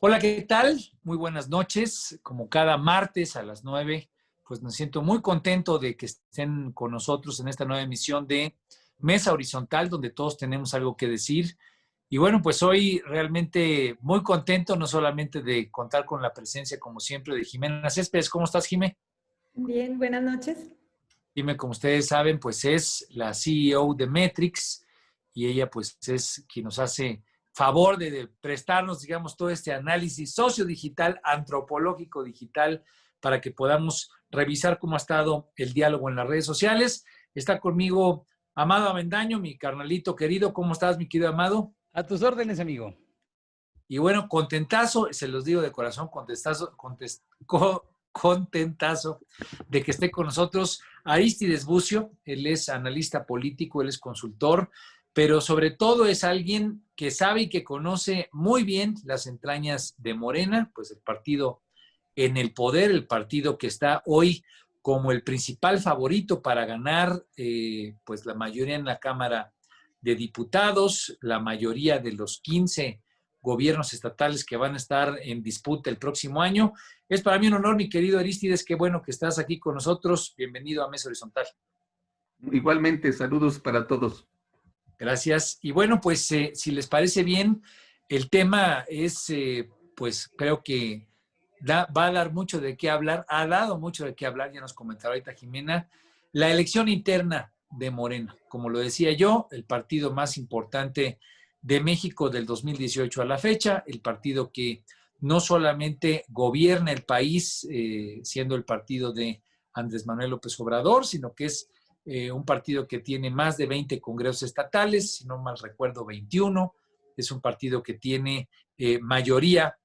Hola, ¿qué tal? Muy buenas noches. Como cada martes a las 9, pues me siento muy contento de que estén con nosotros en esta nueva emisión de Mesa Horizontal, donde todos tenemos algo que decir. Y bueno, pues hoy realmente muy contento, no solamente de contar con la presencia, como siempre, de Jimena Céspedes. ¿Cómo estás, Jimé? Bien, buenas noches. Jimé, como ustedes saben, pues es la CEO de Metrix y ella pues es quien nos hace favor de prestarnos, digamos, todo este análisis sociodigital, antropológico digital, para que podamos revisar cómo ha estado el diálogo en las redes sociales. Está conmigo Amado Avendaño, mi carnalito querido. ¿Cómo estás, mi querido Amado? A tus órdenes, amigo. Y bueno, contentazo, se los digo de corazón, contentazo de que esté con nosotros Arístides Bucio. Él es analista político, él es consultor, pero sobre todo es alguien que sabe y que conoce muy bien las entrañas de Morena, pues el partido en el poder, el partido que está hoy como el principal favorito para ganar pues la mayoría en la Cámara de Diputados, la mayoría de los 15 gobiernos estatales que van a estar en disputa el próximo año. Es para mí un honor, mi querido Arístides, qué bueno que estás aquí con nosotros. Bienvenido a Mesa Horizontal. Igualmente, saludos para todos. Gracias. Y bueno, pues si les parece bien, el tema es, pues creo que va a dar mucho de qué hablar, ha dado mucho de qué hablar, ya nos comentará ahorita Jimena, la elección interna de Morena. Como lo decía yo, el partido más importante de México del 2018 a la fecha, el partido que no solamente gobierna el país, siendo el partido de Andrés Manuel López Obrador, sino que es un partido que tiene más de 20 congresos estatales, si no mal recuerdo 21, es un partido que tiene mayoría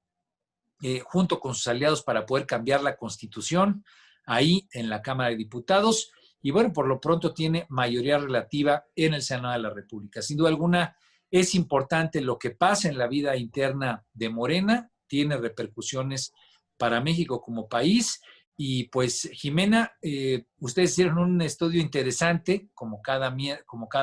junto con sus aliados para poder cambiar la Constitución ahí en la Cámara de Diputados y bueno, por lo pronto tiene mayoría relativa en el Senado de la República. Sin duda alguna es importante lo que pasa en la vida interna de Morena, tiene repercusiones para México como país y pues Jimena, ustedes hicieron un estudio interesante, como cada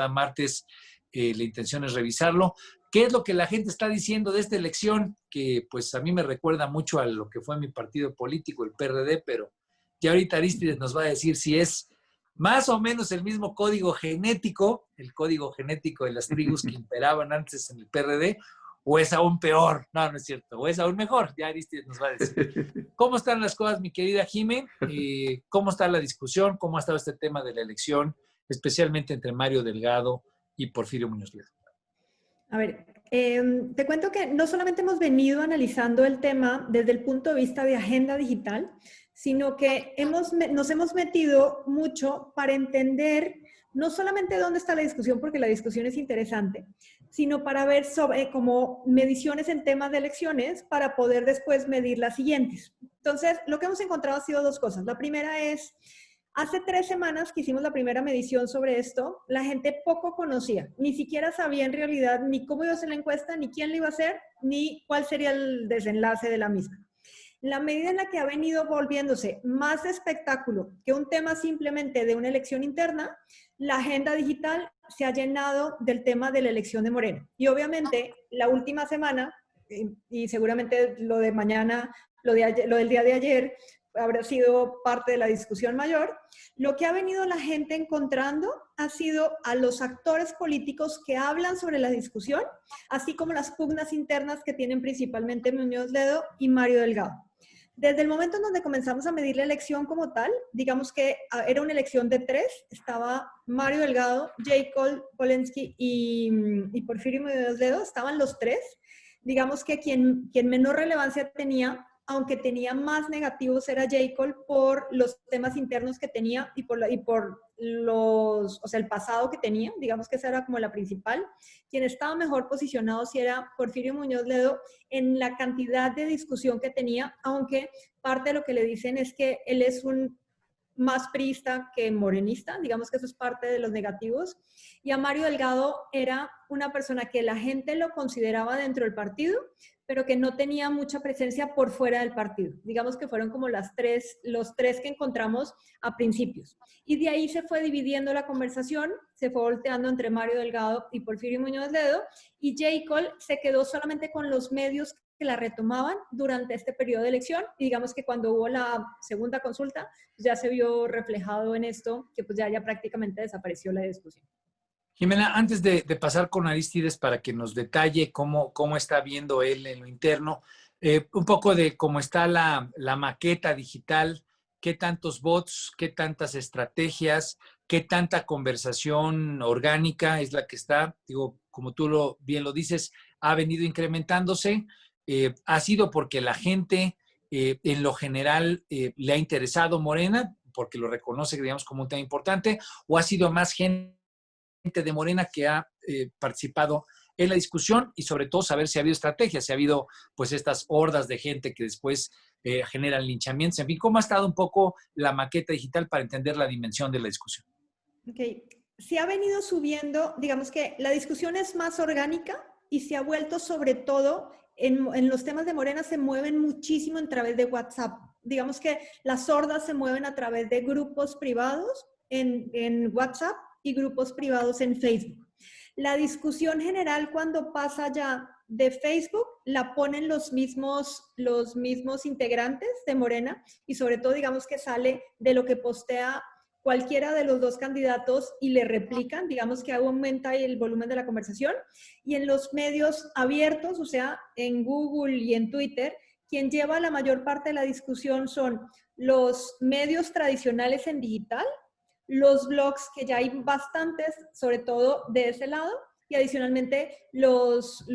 martes la intención es revisarlo. ¿Qué es lo que la gente está diciendo de esta elección? Que pues a mí me recuerda mucho a lo que fue mi partido político, el PRD, pero ya ahorita Arístides nos va a decir si es más o menos el mismo código genético, el código genético de las tribus que imperaban antes en el PRD, o es aún peor. No, no es cierto, o es aún mejor. Ya Arístides nos va a decir. ¿Cómo están las cosas, mi querida Jimé? ¿Cómo está la discusión? ¿Cómo ha estado este tema de la elección, especialmente entre Mario Delgado y Porfirio Muñoz Ledo? A ver, te cuento que no solamente hemos venido analizando el tema desde el punto de vista de agenda digital, sino que nos hemos metido mucho para entender no solamente dónde está la discusión, porque la discusión es interesante, sino para ver sobre como mediciones en temas de elecciones para poder después medir las siguientes. Entonces, lo que hemos encontrado ha sido dos cosas. La primera es, hace 3 semanas que hicimos la primera medición sobre esto, la gente poco conocía, ni siquiera sabía en realidad ni cómo iba a ser la encuesta, ni quién la iba a hacer, ni cuál sería el desenlace de la misma. En la medida en la que ha venido volviéndose más espectáculo que un tema simplemente de una elección interna, la agenda digital se ha llenado del tema de la elección de Morena. Y obviamente la última semana, y seguramente lo de mañana, lo del día de ayer, habrá sido parte de la discusión mayor, lo que ha venido la gente encontrando ha sido a los actores políticos que hablan sobre la discusión, así como las pugnas internas que tienen principalmente Muñoz Ledo y Mario Delgado. Desde el momento en donde comenzamos a medir la elección como tal, digamos que era una elección de 3, estaba Mario Delgado, Jacob Polensky y Porfirio Muñoz Ledo, estaban los 3. Digamos que quien menor relevancia tenía, aunque tenía más negativos, era Jacob por los temas internos que tenía y por el pasado que tenía, digamos que esa era como la principal. Quien estaba mejor posicionado sí era Porfirio Muñoz Ledo en la cantidad de discusión que tenía, aunque parte de lo que le dicen es que él es un más priista que morenista, digamos que eso es parte de los negativos. Y a Mario Delgado era una persona que la gente lo consideraba dentro del partido, pero que no tenía mucha presencia por fuera del partido. Digamos que fueron como los tres que encontramos a principios. Y de ahí se fue dividiendo la conversación, se fue volteando entre Mario Delgado y Porfirio Muñoz Ledo, y Jacob se quedó solamente con los medios que la retomaban durante este periodo de elección, y digamos que cuando hubo la segunda consulta, pues ya se vio reflejado en esto, que pues ya prácticamente desapareció la discusión. Jimena, antes de pasar con Arístides para que nos detalle cómo está viendo él en lo interno, un poco de cómo está la maqueta digital, qué tantos bots, qué tantas estrategias, qué tanta conversación orgánica es la que está, digo, como tú bien lo dices, ha venido incrementándose. Ha sido porque la gente en lo general le ha interesado Morena, porque lo reconoce, digamos, como un tema importante, o ha sido más gente de Morena que ha participado en la discusión y sobre todo saber si ha habido estrategias, si ha habido pues estas hordas de gente que después generan linchamientos, en fin, ¿cómo ha estado un poco la maqueta digital para entender la dimensión de la discusión? Ok, se ha venido subiendo, digamos que la discusión es más orgánica y se ha vuelto sobre todo en los temas de Morena se mueven muchísimo a través de WhatsApp. Digamos que las hordas se mueven a través de grupos privados en WhatsApp y grupos privados en Facebook. La discusión general cuando pasa ya de Facebook la ponen los mismos integrantes de Morena y sobre todo digamos que sale de lo que postea cualquiera de los dos candidatos y le replican, digamos que aumenta el volumen de la conversación. Y en los medios abiertos, o sea, en Google y en Twitter, quien lleva la mayor parte de la discusión son los medios tradicionales en digital, los blogs, que ya hay bastantes, sobre todo de ese lado, y adicionalmente los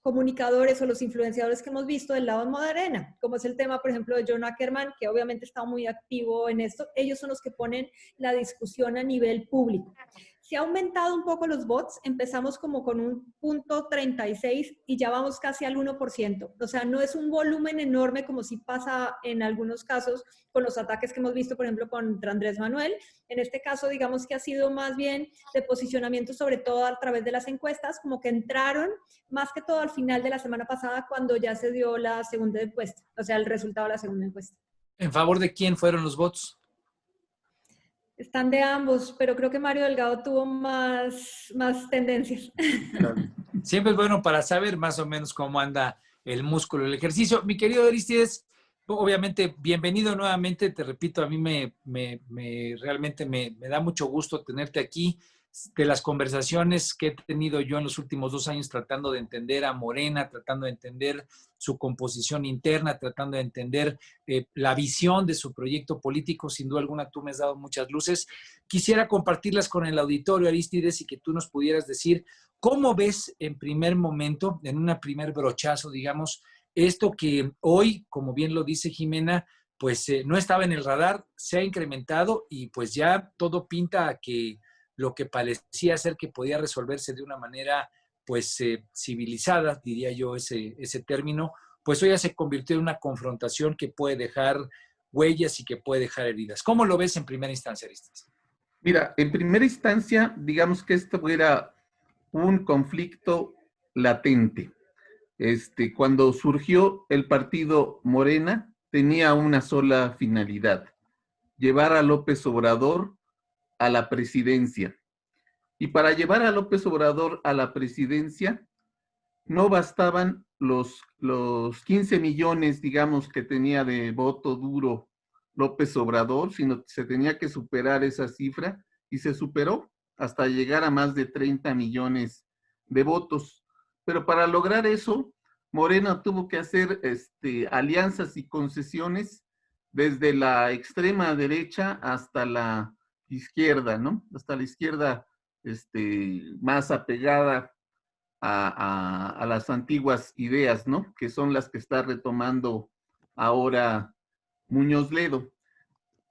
comunicadores o los influenciadores que hemos visto del lado de Morena, como es el tema, por ejemplo, de John Ackerman, que obviamente está muy activo en esto. Ellos son los que ponen la discusión a nivel público. Se ha aumentado un poco los bots, empezamos como con un punto 36 y ya vamos casi al 1%. O sea, no es un volumen enorme como si pasa en algunos casos con los ataques que hemos visto, por ejemplo, contra Andrés Manuel. En este caso, digamos que ha sido más bien de posicionamiento, sobre todo a través de las encuestas, como que entraron más que todo al final de la semana pasada cuando ya se dio la segunda encuesta, o sea, el resultado de la segunda encuesta. ¿En favor de quién fueron los votos? Están de ambos, pero creo que Mario Delgado tuvo más tendencias. Siempre es bueno para saber más o menos cómo anda el músculo, el ejercicio. Mi querido Arístides, obviamente, bienvenido nuevamente. Te repito, a mí realmente me da mucho gusto tenerte aquí. De las conversaciones que he tenido yo en los últimos 2 años tratando de entender a Morena, tratando de entender su composición interna, tratando de entender la visión de su proyecto político, sin duda alguna tú me has dado muchas luces. Quisiera compartirlas con el auditorio, Arístides, y que tú nos pudieras decir cómo ves en primer momento, en un primer brochazo, digamos, esto que hoy, como bien lo dice Jimena, pues no estaba en el radar, se ha incrementado y pues ya todo pinta a que lo que parecía ser que podía resolverse de una manera pues civilizada, diría yo ese término, pues hoy ya se convirtió en una confrontación que puede dejar huellas y que puede dejar heridas. ¿Cómo lo ves en primera instancia, Aristas? Mira, en primera instancia, digamos que esto era un conflicto latente. Cuando surgió el partido Morena, tenía una sola finalidad: llevar a López Obrador a la presidencia. Y para llevar a López Obrador a la presidencia, no bastaban los 15 millones, digamos, que tenía de voto duro López Obrador, sino que se tenía que superar esa cifra, y se superó hasta llegar a más de 30 millones de votos. Pero para lograr eso, Morena tuvo que hacer alianzas y concesiones desde la extrema derecha hasta la izquierda, ¿no? Hasta la izquierda más apegada a las antiguas ideas, ¿no? Que son las que está retomando ahora Muñoz Ledo.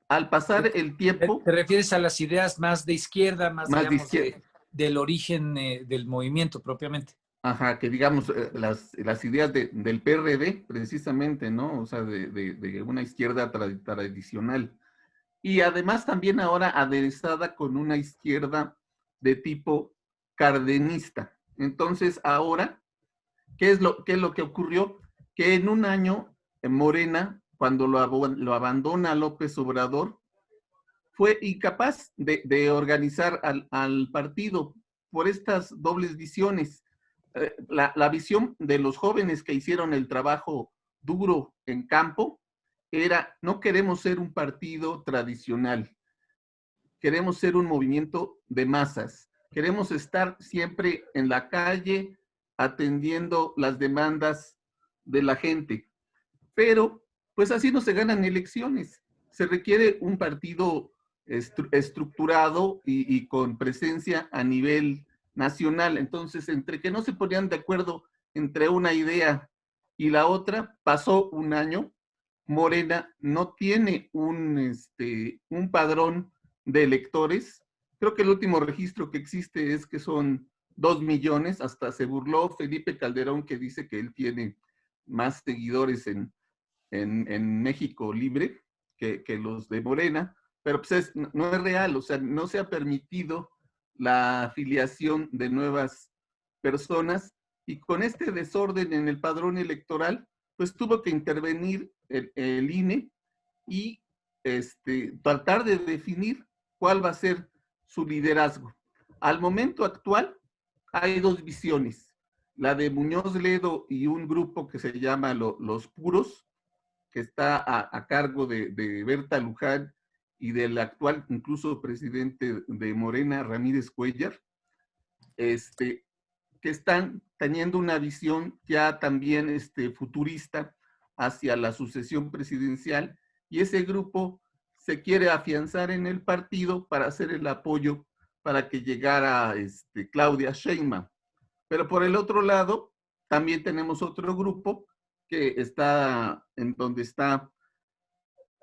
Al pasar el tiempo... ¿Te refieres a las ideas más de izquierda, más digamos, de izquierda, del origen del movimiento propiamente? Ajá, que digamos las ideas del PRD, precisamente, ¿no? O sea, de una izquierda tradicional. Y además también ahora aderezada con una izquierda de tipo cardenista. Entonces, ahora, ¿qué es lo que ocurrió? Que en un año, en Morena, cuando lo abandona López Obrador, fue incapaz de organizar al partido por estas dobles visiones. la visión de los jóvenes que hicieron el trabajo duro en campo era: no queremos ser un partido tradicional, queremos ser un movimiento de masas, queremos estar siempre en la calle atendiendo las demandas de la gente. Pero, pues así no se ganan elecciones. Se requiere un partido estructurado y con presencia a nivel nacional. Entonces, entre que no se ponían de acuerdo entre una idea y la otra, pasó un año. Morena no tiene un padrón de electores. Creo que el último registro que existe es que son 2 millones. Hasta se burló Felipe Calderón, que dice que él tiene más seguidores en México Libre que los de Morena, pero pues no es real. O sea, no se ha permitido la afiliación de nuevas personas, y con este desorden en el padrón electoral, pues tuvo que intervenir el INE y tratar de definir cuál va a ser su liderazgo. Al momento actual hay dos visiones: la de Muñoz Ledo y un grupo que se llama Los Puros, que está a cargo de Berta Luján y del actual incluso presidente de Morena, Ramírez Cuellar, que están teniendo una visión ya también futurista hacia la sucesión presidencial, y ese grupo se quiere afianzar en el partido para hacer el apoyo para que llegara Claudia Sheinbaum. Pero por el otro lado, también tenemos otro grupo que está en donde está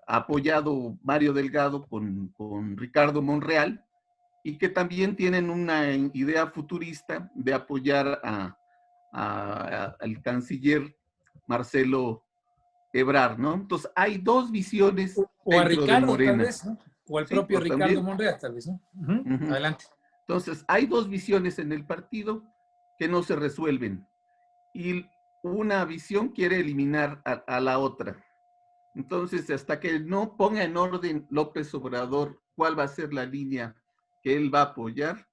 apoyado Mario Delgado con Ricardo Monreal, y que también tienen una idea futurista de apoyar al canciller Marcelo Ebrard, ¿no? Entonces, hay dos visiones O a dentro de Ricardo, tal Morena. vez, ¿no? O al Sí, propio o Ricardo también. Monreal, tal vez, ¿no? Uh-huh. Uh-huh. Adelante. Entonces, hay dos visiones en el partido que no se resuelven, y una visión quiere eliminar a la otra. Entonces, hasta que no ponga en orden López Obrador cuál va a ser la línea que él va a apoyar,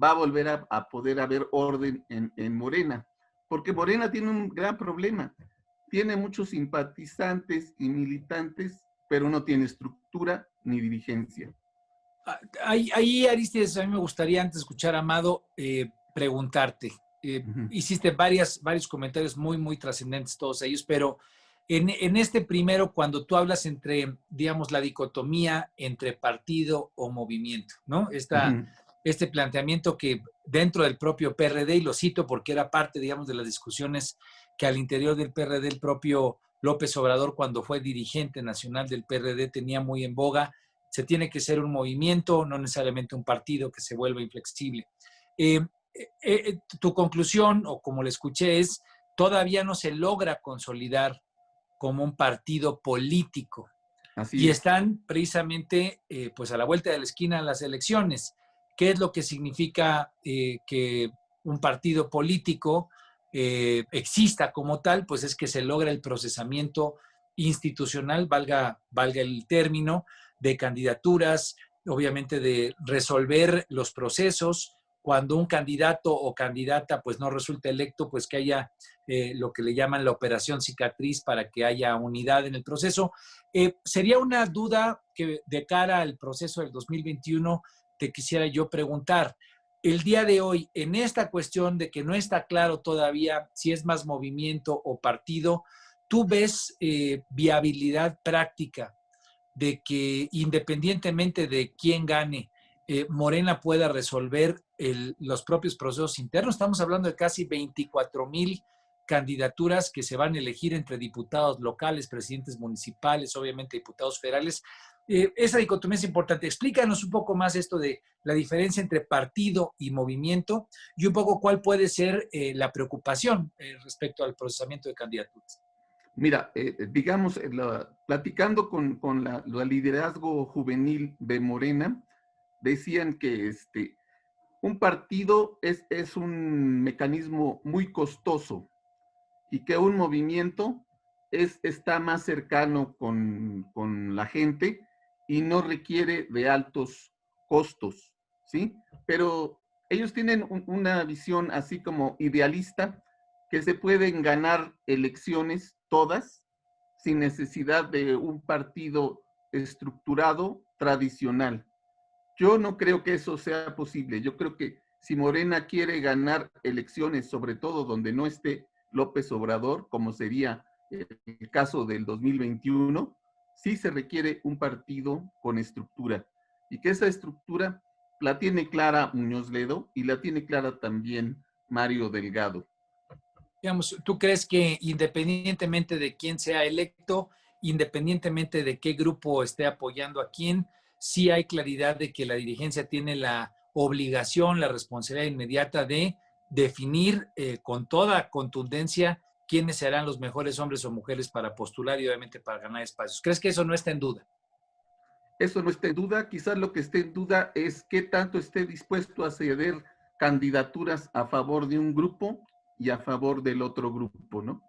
va a volver a poder haber orden en Morena. Porque Morena tiene un gran problema. Tiene muchos simpatizantes y militantes, pero no tiene estructura ni dirigencia. Ahí, Aristes, a mí me gustaría, antes de escuchar a Amado, preguntarte. Hiciste varios comentarios muy trascendentes, todos ellos, pero en este primero, cuando tú hablas entre, digamos, la dicotomía entre partido o movimiento, ¿no? Este planteamiento que dentro del propio PRD, y lo cito porque era parte, digamos, de las discusiones que al interior del PRD el propio López Obrador, cuando fue dirigente nacional del PRD, tenía muy en boga: se tiene que ser un movimiento, no necesariamente un partido que se vuelva inflexible. Tu conclusión, o como le escuché, es: todavía no se logra consolidar como un partido político. Así Y es. están precisamente pues a la vuelta de la esquina las elecciones. ¿Qué es lo que significa que un partido político exista como tal? Pues es que se logra el procesamiento institucional, valga el término, de candidaturas, obviamente de resolver los procesos. Cuando un candidato o candidata pues no resulta electo, pues que haya lo que le llaman la operación cicatriz para que haya unidad en el proceso. Sería una duda que de cara al proceso del 2021 te quisiera yo preguntar. El día de hoy, en esta cuestión de que no está claro todavía si es más movimiento o partido, ¿tú ves viabilidad práctica de que, independientemente de quién gane, Morena pueda resolver los propios procesos internos? Estamos hablando de casi 24,000 candidaturas que se van a elegir entre diputados locales, presidentes municipales, obviamente diputados federales. Esa dicotomía es importante. Explícanos un poco más esto de la diferencia entre partido y movimiento, y un poco cuál puede ser la preocupación respecto al procesamiento de candidaturas. Mira, digamos, platicando con la liderazgo juvenil de Morena, decían que un partido es un mecanismo muy costoso, y que un movimiento está más cercano con la gente y no requiere de altos costos, ¿sí? Pero ellos tienen una visión así como idealista, que se pueden ganar elecciones todas sin necesidad de un partido estructurado tradicional. Yo no creo que eso sea posible. Yo creo que si Morena quiere ganar elecciones, sobre todo donde no esté López Obrador, como sería el caso del 2021, sí se requiere un partido con estructura. Y que esa estructura la tiene clara Muñoz Ledo y la tiene clara también Mario Delgado. Digamos, ¿tú crees que independientemente de quién sea electo, independientemente de qué grupo esté apoyando a quién, sí hay claridad de que la dirigencia tiene la obligación, la responsabilidad inmediata de definir con toda contundencia quiénes serán los mejores hombres o mujeres para postular y obviamente para ganar espacios? ¿Crees que eso no está en duda? Eso no está en duda. Quizás lo que esté en duda es qué tanto esté dispuesto a ceder candidaturas a favor de un grupo y a favor del otro grupo, ¿no?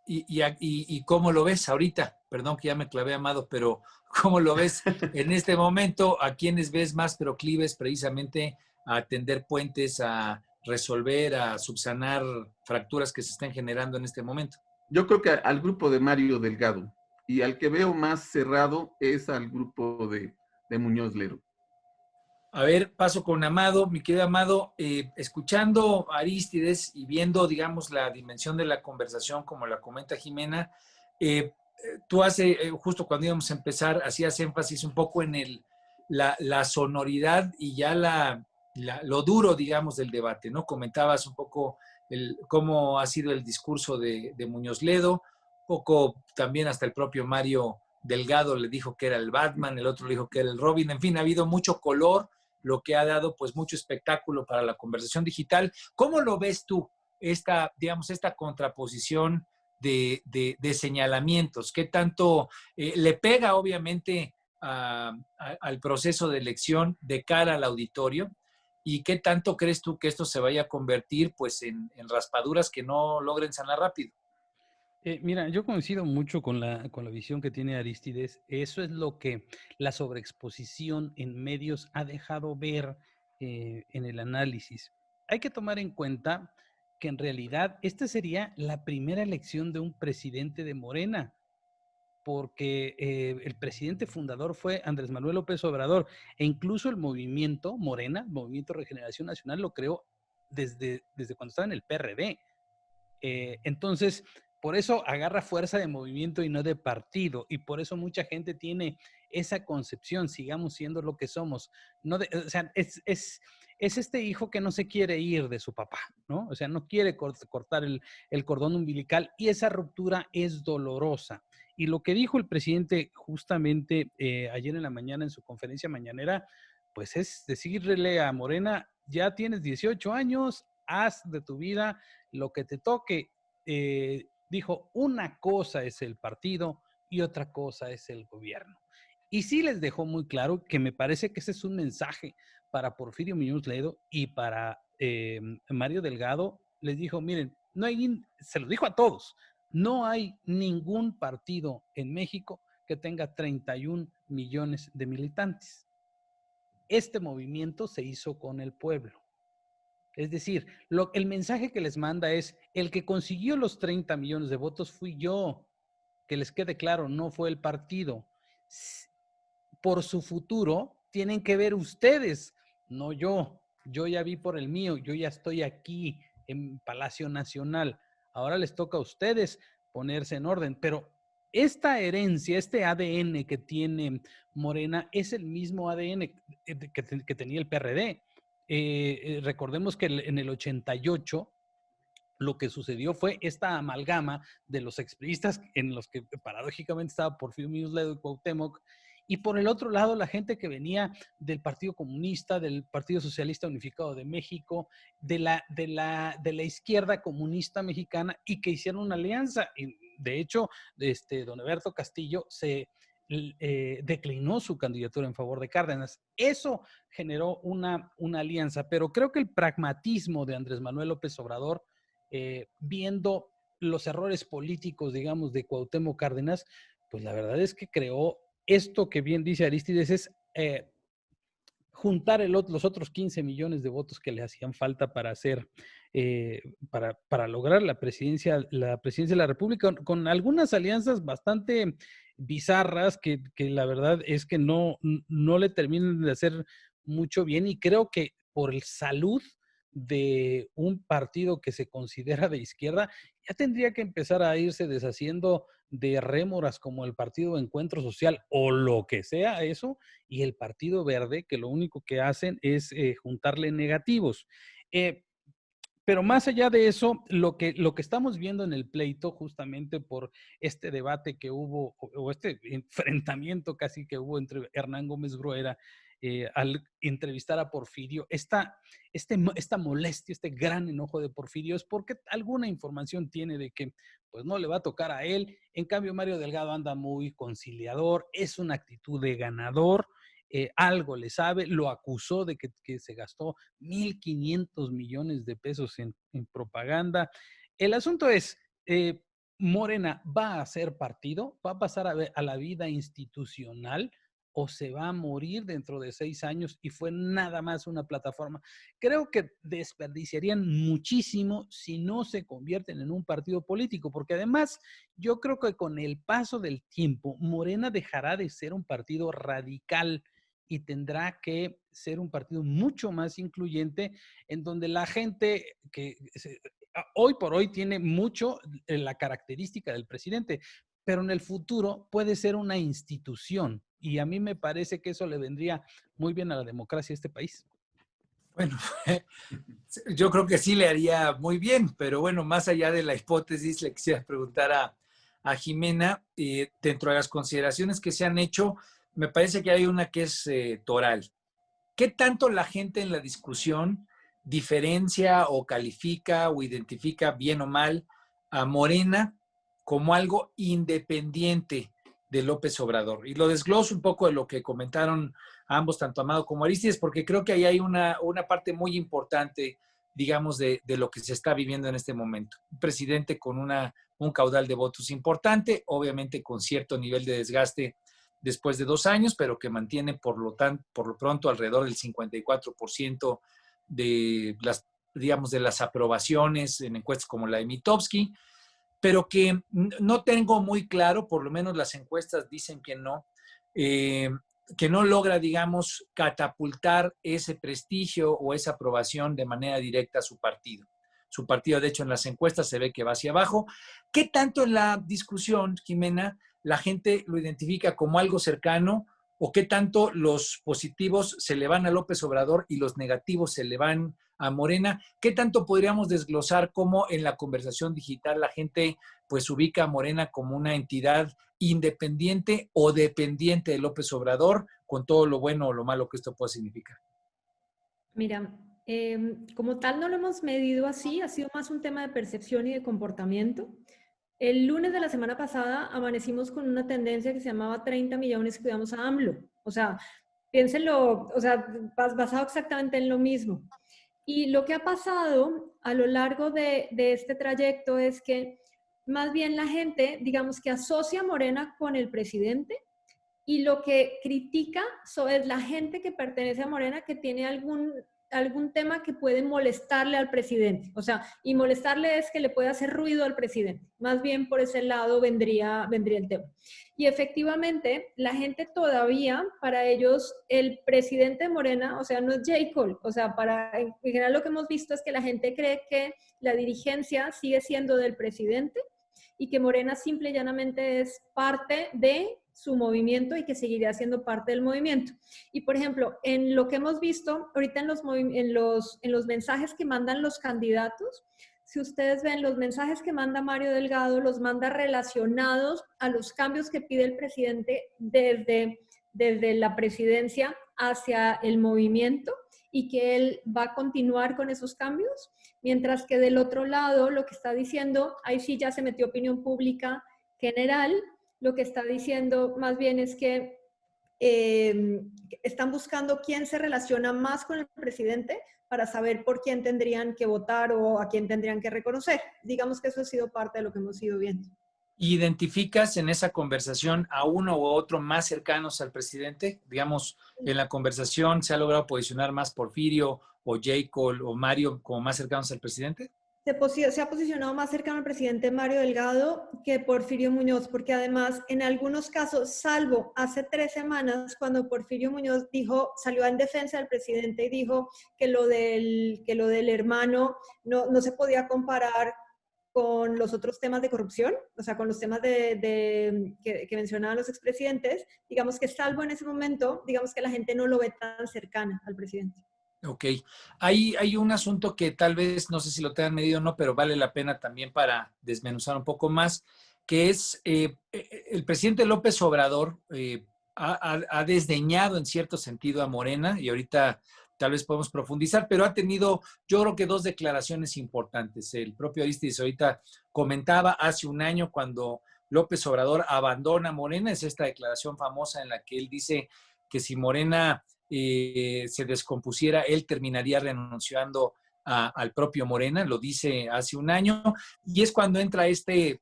¿Y cómo lo ves ahorita? Perdón que ya me clavé, Amado, pero ¿cómo lo ves en este momento? ¿A quiénes ves más proclives precisamente a tender puentes, a resolver, a subsanar fracturas que se están generando en este momento? Yo creo que al grupo de Mario Delgado, y al que veo más cerrado es al grupo de Muñoz Ledo. A ver, paso con Amado, mi querido Amado, escuchando a Arístides y viendo, digamos, la dimensión de la conversación, como la comenta Jimena, tú justo cuando íbamos a empezar, hacías énfasis un poco en la sonoridad y ya lo duro, digamos, del debate, ¿no? Comentabas un poco cómo ha sido el discurso de Muñoz Ledo, poco también hasta el propio Mario Delgado le dijo que era el Batman, el otro le dijo que era el Robin, en fin, ha habido mucho color, lo que ha dado pues mucho espectáculo para la conversación digital. ¿Cómo lo ves tú, digamos, esta contraposición de señalamientos? ¿Qué tanto le pega obviamente al proceso de elección de cara al auditorio? ¿Y qué tanto crees tú que esto se vaya a convertir pues en raspaduras que no logren sanar rápido? Mira, yo coincido mucho con la visión que tiene Arístides. Eso es lo que la sobreexposición en medios ha dejado ver en el análisis. Hay que tomar en cuenta que en realidad esta sería la primera elección de un presidente de Morena, porque el presidente fundador fue Andrés Manuel López Obrador, e incluso el movimiento Morena, el Movimiento Regeneración Nacional, lo creó desde cuando estaba en el PRD. Entonces, por eso agarra fuerza de movimiento y no de partido, y por eso mucha gente tiene esa concepción, sigamos siendo lo que somos. No o sea, es este hijo que no se quiere ir de su papá, ¿no? O sea, no quiere cortar el cordón umbilical, y esa ruptura es dolorosa. Y lo que dijo el presidente justamente ayer en la mañana en su conferencia mañanera, pues es decirle a Morena, ya tienes 18 años, haz de tu vida lo que te toque. Dijo, una cosa es el partido y otra cosa es el gobierno. Y sí les dejó muy claro que me parece que ese es un mensaje para Porfirio Muñoz Ledo y para Mario Delgado. Les dijo, miren, se lo dijo a todos, no hay ningún partido en México que tenga 31 millones de militantes. Este movimiento se hizo con el pueblo. Es decir, el mensaje que les manda es, el que consiguió los 30 millones de votos fui yo. Que les quede claro, no fue el partido. Por su futuro tienen que ver ustedes, no yo. Yo ya vi por el mío, yo ya estoy aquí en Palacio Nacional. Ahora les toca a ustedes ponerse en orden, pero esta herencia, este ADN que tiene Morena es el mismo ADN que tenía el PRD. Recordemos que en el 88 lo que sucedió fue esta amalgama de los expriistas en los que paradójicamente estaba Porfirio Muñoz Ledo y Cuauhtémoc, y por el otro lado la gente que venía del Partido Comunista, del Partido Socialista Unificado de México, de la izquierda comunista mexicana, y que hicieron una alianza. Y de hecho, don Eberto Castillo se declinó su candidatura en favor de Cárdenas. Eso generó una alianza, pero creo que el pragmatismo de Andrés Manuel López Obrador, viendo los errores políticos, digamos, de Cuauhtémoc Cárdenas, pues la verdad es que creó esto que bien dice Arístides, es juntar los otros 15 millones de votos que le hacían falta para hacer, para lograr la presidencia de la República, con algunas alianzas bastante bizarras que la verdad es que no le terminan de hacer mucho bien, y creo que por el salud de un partido que se considera de izquierda, ya tendría que empezar a irse deshaciendo de rémoras como el Partido Encuentro Social o lo que sea eso, y el Partido Verde, que lo único que hacen es juntarle negativos. Pero más allá de eso, lo que estamos viendo en el pleito, justamente por este debate que hubo, o este enfrentamiento casi que hubo entre Hernán Gómez Gruera al entrevistar a Porfirio, esta molestia, este gran enojo de Porfirio es porque alguna información tiene de que pues no le va a tocar a él. En cambio, Mario Delgado anda muy conciliador, es una actitud de ganador. Algo le sabe, lo acusó de que se gastó 1,500 millones de pesos en propaganda. El asunto es, Morena va a ser partido, va a pasar a la vida institucional, o se va a morir dentro de 6 años y fue nada más una plataforma. Creo que desperdiciarían muchísimo si no se convierten en un partido político, porque además yo creo que con el paso del tiempo, Morena dejará de ser un partido radical y tendrá que ser un partido mucho más incluyente, en donde la gente que hoy por hoy tiene mucho la característica del presidente, pero en el futuro puede ser una institución, y a mí me parece que eso le vendría muy bien a la democracia de este país. Bueno, yo creo que sí le haría muy bien, pero bueno, más allá de la hipótesis, le quisiera preguntar a Jimena, dentro de las consideraciones que se han hecho, me parece que hay una que es toral. ¿Qué tanto la gente en la discusión diferencia o califica o identifica bien o mal a Morena como algo independiente de López Obrador? Y lo desgloso un poco de lo que comentaron ambos, tanto Amado como Arístides, porque creo que ahí hay una parte muy importante, digamos, de lo que se está viviendo en este momento. Un presidente con un caudal de votos importante, obviamente con cierto nivel de desgaste después de 2 años, pero que mantiene por lo pronto alrededor del 54% de las, digamos, de las aprobaciones en encuestas como la de Mitofsky, pero que no tengo muy claro, por lo menos las encuestas dicen que no logra, digamos, catapultar ese prestigio o esa aprobación de manera directa a su partido. Su partido, de hecho, en las encuestas se ve que va hacia abajo. ¿Qué tanto en la discusión, Jimena, la gente lo identifica como algo cercano, o qué tanto los positivos se le van a López Obrador y los negativos se le van a Morena? ¿Qué tanto podríamos desglosar cómo en la conversación digital la gente pues ubica a Morena como una entidad independiente o dependiente de López Obrador, con todo lo bueno o lo malo que esto puede significar? Mira, como tal no lo hemos medido así, ha sido más un tema de percepción y de comportamiento. El lunes de la semana pasada amanecimos con una tendencia que se llamaba 30 millones cuidamos a AMLO. O sea, piénsenlo, o sea, basado exactamente en lo mismo. Y lo que ha pasado a lo largo de este trayecto es que más bien la gente, digamos que asocia a Morena con el presidente, y lo que critica es la gente que pertenece a Morena que tiene algún tema que puede molestarle al presidente. O sea, y molestarle es que le puede hacer ruido al presidente. Más bien por ese lado vendría el tema. Y efectivamente, la gente todavía, para ellos, el presidente de Morena, o sea, no es J. Cole. O sea, en general lo que hemos visto es que la gente cree que la dirigencia sigue siendo del presidente y que Morena simple y llanamente es parte de su movimiento y que seguiría siendo parte del movimiento. Y por ejemplo, en lo que hemos visto ahorita en los mensajes que mandan los candidatos, si ustedes ven los mensajes que manda Mario Delgado, los manda relacionados a los cambios que pide el presidente desde la presidencia hacia el movimiento, y que él va a continuar con esos cambios, mientras que del otro lado lo que está diciendo, ahí sí ya se metió opinión pública general, lo que está diciendo más bien es que están buscando quién se relaciona más con el presidente para saber por quién tendrían que votar o a quién tendrían que reconocer. Digamos que eso ha sido parte de lo que hemos ido viendo. ¿Identificas en esa conversación a uno u otro más cercanos al presidente? Digamos, en la conversación se ha logrado posicionar más Porfirio o J. Cole o Mario como más cercanos al presidente. Se ha posicionado más cercano al presidente Mario Delgado que Porfirio Muñoz, porque además en algunos casos, salvo hace 3 semanas, cuando Porfirio Muñoz salió en defensa del presidente y dijo que lo del hermano no se podía comparar con los otros temas de corrupción, o sea, con los temas que mencionaban los expresidentes, digamos que salvo en ese momento, digamos que la gente no lo ve tan cercana al presidente. Ok. Hay un asunto que tal vez, no sé si lo tengan medido o no, pero vale la pena también para desmenuzar un poco más, que es el presidente López Obrador ha desdeñado en cierto sentido a Morena, y ahorita tal vez podemos profundizar, pero ha tenido, yo creo que 2 declaraciones importantes. El propio Arístides ahorita comentaba hace un año cuando López Obrador abandona Morena, es esta declaración famosa en la que él dice que si Morena se descompusiera, él terminaría renunciando al propio Morena, lo dice hace un año, y es cuando entra este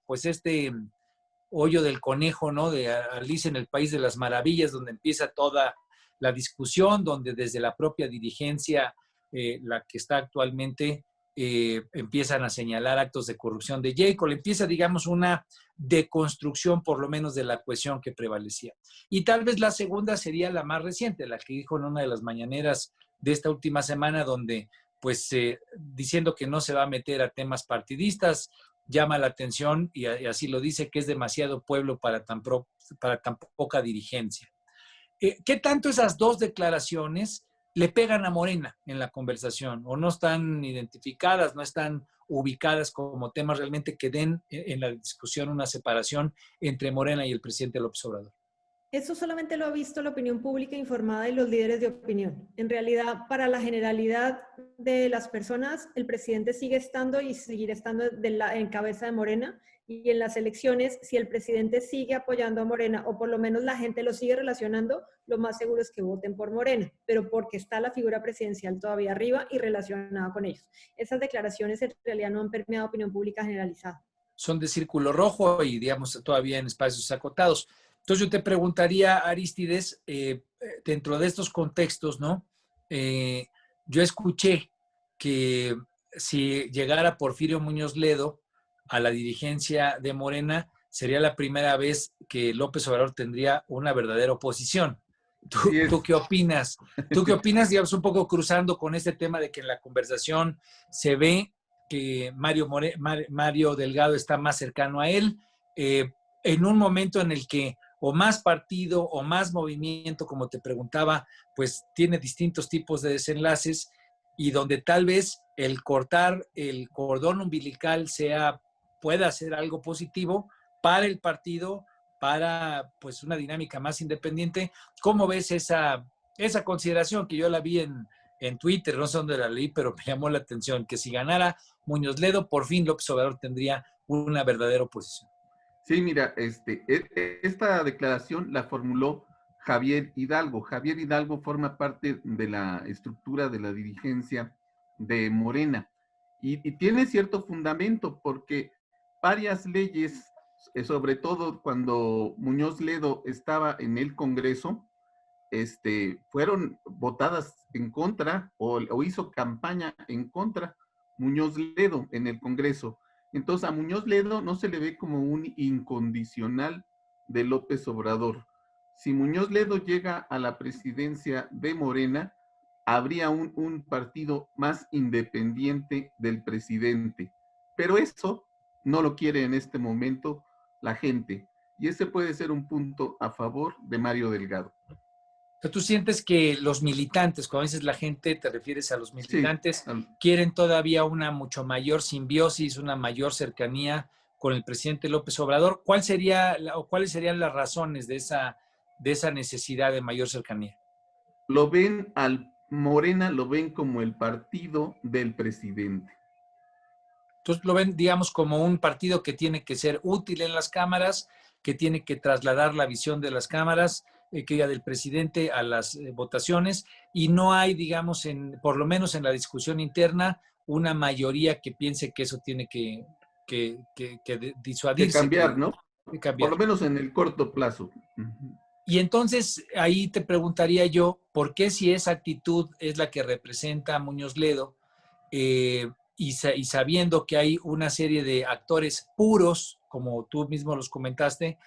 hoyo del conejo, ¿no? De Alicia en el País de las Maravillas, donde empieza toda la discusión, donde desde la propia dirigencia, la que está actualmente, empiezan a señalar actos de corrupción de Jacob, empieza, digamos, una deconstrucción por lo menos de la cohesión que prevalecía. Y tal vez la segunda sería la más reciente, la que dijo en una de las mañaneras de esta última semana, donde pues diciendo que no se va a meter a temas partidistas, llama la atención y así lo dice, que es demasiado pueblo para tan poca dirigencia. ¿Qué tanto esas 2 declaraciones le pegan a Morena en la conversación o no están identificadas, no están ubicadas como temas realmente que den en la discusión una separación entre Morena y el presidente López Obrador? Eso solamente lo ha visto la opinión pública informada y los líderes de opinión. En realidad, para la generalidad de las personas, el presidente sigue estando y seguirá estando en cabeza de Morena. Y en las elecciones, si el presidente sigue apoyando a Morena, o por lo menos la gente lo sigue relacionando, lo más seguro es que voten por Morena, pero porque está la figura presidencial todavía arriba y relacionada con ellos. Esas declaraciones en realidad no han permeado opinión pública generalizada. Son de círculo rojo y, digamos, todavía en espacios acotados. Entonces yo te preguntaría, Arístides, dentro de estos contextos, ¿no? Yo escuché que si llegara Porfirio Muñoz Ledo a la dirigencia de Morena, sería la primera vez que López Obrador tendría una verdadera oposición. ¿Tú qué opinas? ¿Tú qué opinas, digamos, un poco cruzando con este tema de que en la conversación se ve que Mario Delgado está más cercano a él, en un momento en el que o más partido o más movimiento, como te preguntaba, pues tiene distintos tipos de desenlaces y donde tal vez el cortar el cordón umbilical pueda ser algo positivo para el partido, para pues una dinámica más independiente? ¿Cómo ves esa consideración que yo la vi en Twitter, no sé dónde la leí, pero me llamó la atención, que si ganara Muñoz Ledo, por fin López Obrador tendría una verdadera oposición? Sí, mira, esta declaración la formuló Javier Hidalgo. Javier Hidalgo forma parte de la estructura de la dirigencia de Morena y tiene cierto fundamento porque varias leyes, sobre todo cuando Muñoz Ledo estaba en el Congreso, fueron votadas en contra o hizo campaña en contra Muñoz Ledo en el Congreso. Entonces a Muñoz Ledo no se le ve como un incondicional de López Obrador. Si Muñoz Ledo llega a la presidencia de Morena, habría un partido más independiente del presidente. Pero eso no lo quiere en este momento la gente. Y ese puede ser un punto a favor de Mario Delgado. ¿Tú sientes que los militantes, cuando dices la gente, te refieres a los militantes, sí, quieren todavía una mucho mayor simbiosis, una mayor cercanía con el presidente López Obrador? ¿Cuáles serían las razones de esa necesidad de mayor cercanía? Morena lo ven como el partido del presidente. Entonces lo ven, digamos, como un partido que tiene que ser útil en las cámaras, que tiene que trasladar la visión de las cámaras, que del presidente a las votaciones, y no hay, digamos, por lo menos en la discusión interna, una mayoría que piense que eso tiene que disuadirse. Que cambiar, ¿no? por cambiar. lo menos en el corto plazo. Y entonces ahí te preguntaría yo, ¿por qué si esa actitud es la que representa a Muñoz Ledo, y sabiendo que hay una serie de actores puros, como tú mismo los comentaste,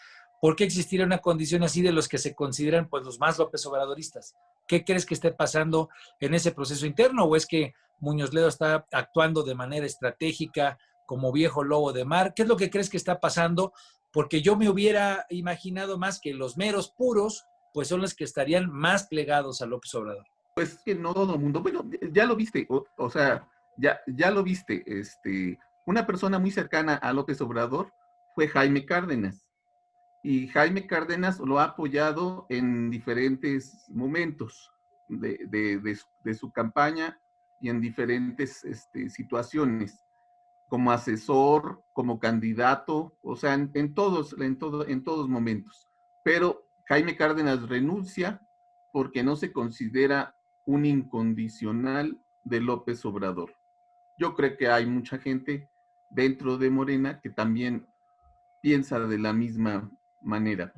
¿por qué existiría una condición así de los que se consideran pues los más López Obradoristas? ¿Qué crees que esté pasando en ese proceso interno? ¿O es que Muñoz Ledo está actuando de manera estratégica como viejo lobo de mar? ¿Qué es lo que crees que está pasando? Porque yo me hubiera imaginado más que los meros puros, pues son los que estarían más plegados a López Obrador. Pues que no todo el mundo, bueno, ya lo viste, o sea, ya lo viste, una persona muy cercana a López Obrador fue Jaime Cárdenas, y Jaime Cárdenas lo ha apoyado en diferentes momentos de su campaña y en diferentes situaciones, como asesor, como candidato, o sea, en todos momentos. Pero Jaime Cárdenas renuncia porque no se considera un incondicional de López Obrador. Yo creo que hay mucha gente dentro de Morena que también piensa de la misma manera.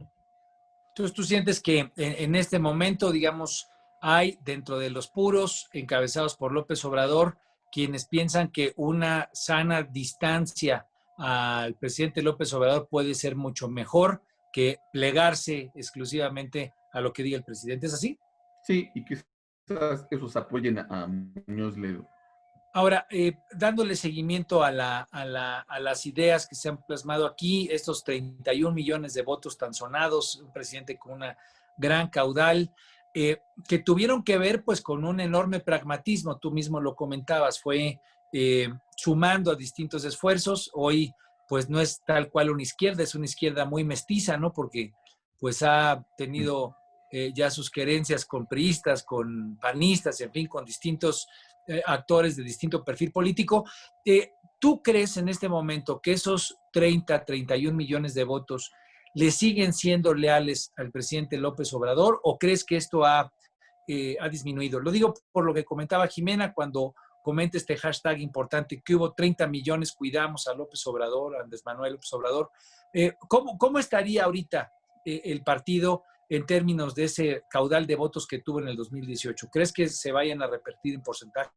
Entonces, ¿tú sientes que en este momento, digamos, hay dentro de los puros encabezados por López Obrador quienes piensan que una sana distancia al presidente López Obrador puede ser mucho mejor que plegarse exclusivamente a lo que diga el presidente? ¿Es así? Sí, y quizás esos apoyen a Muñoz Ledo. Ahora, dándole seguimiento a las ideas que se han plasmado aquí, estos 31 millones de votos tan sonados, un presidente con una gran caudal, que tuvieron que ver pues con un enorme pragmatismo, tú mismo lo comentabas, fue sumando a distintos esfuerzos. Hoy pues no es tal cual una izquierda, es una izquierda muy mestiza, ¿no? Porque pues ha tenido ya sus querencias con priistas, con panistas, en fin, con distintos actores de distinto perfil político. ¿Tú crees en este momento que esos 31 millones de votos le siguen siendo leales al presidente López Obrador, o crees que esto ha disminuido? Lo digo por lo que comentaba Jimena cuando comenta este hashtag importante, que hubo 30 millones, cuidamos a López Obrador, a Andrés Manuel López Obrador. ¿Cómo estaría ahorita el partido en términos de ese caudal de votos que tuvo en el 2018? ¿Crees que se vayan a repetir en porcentaje?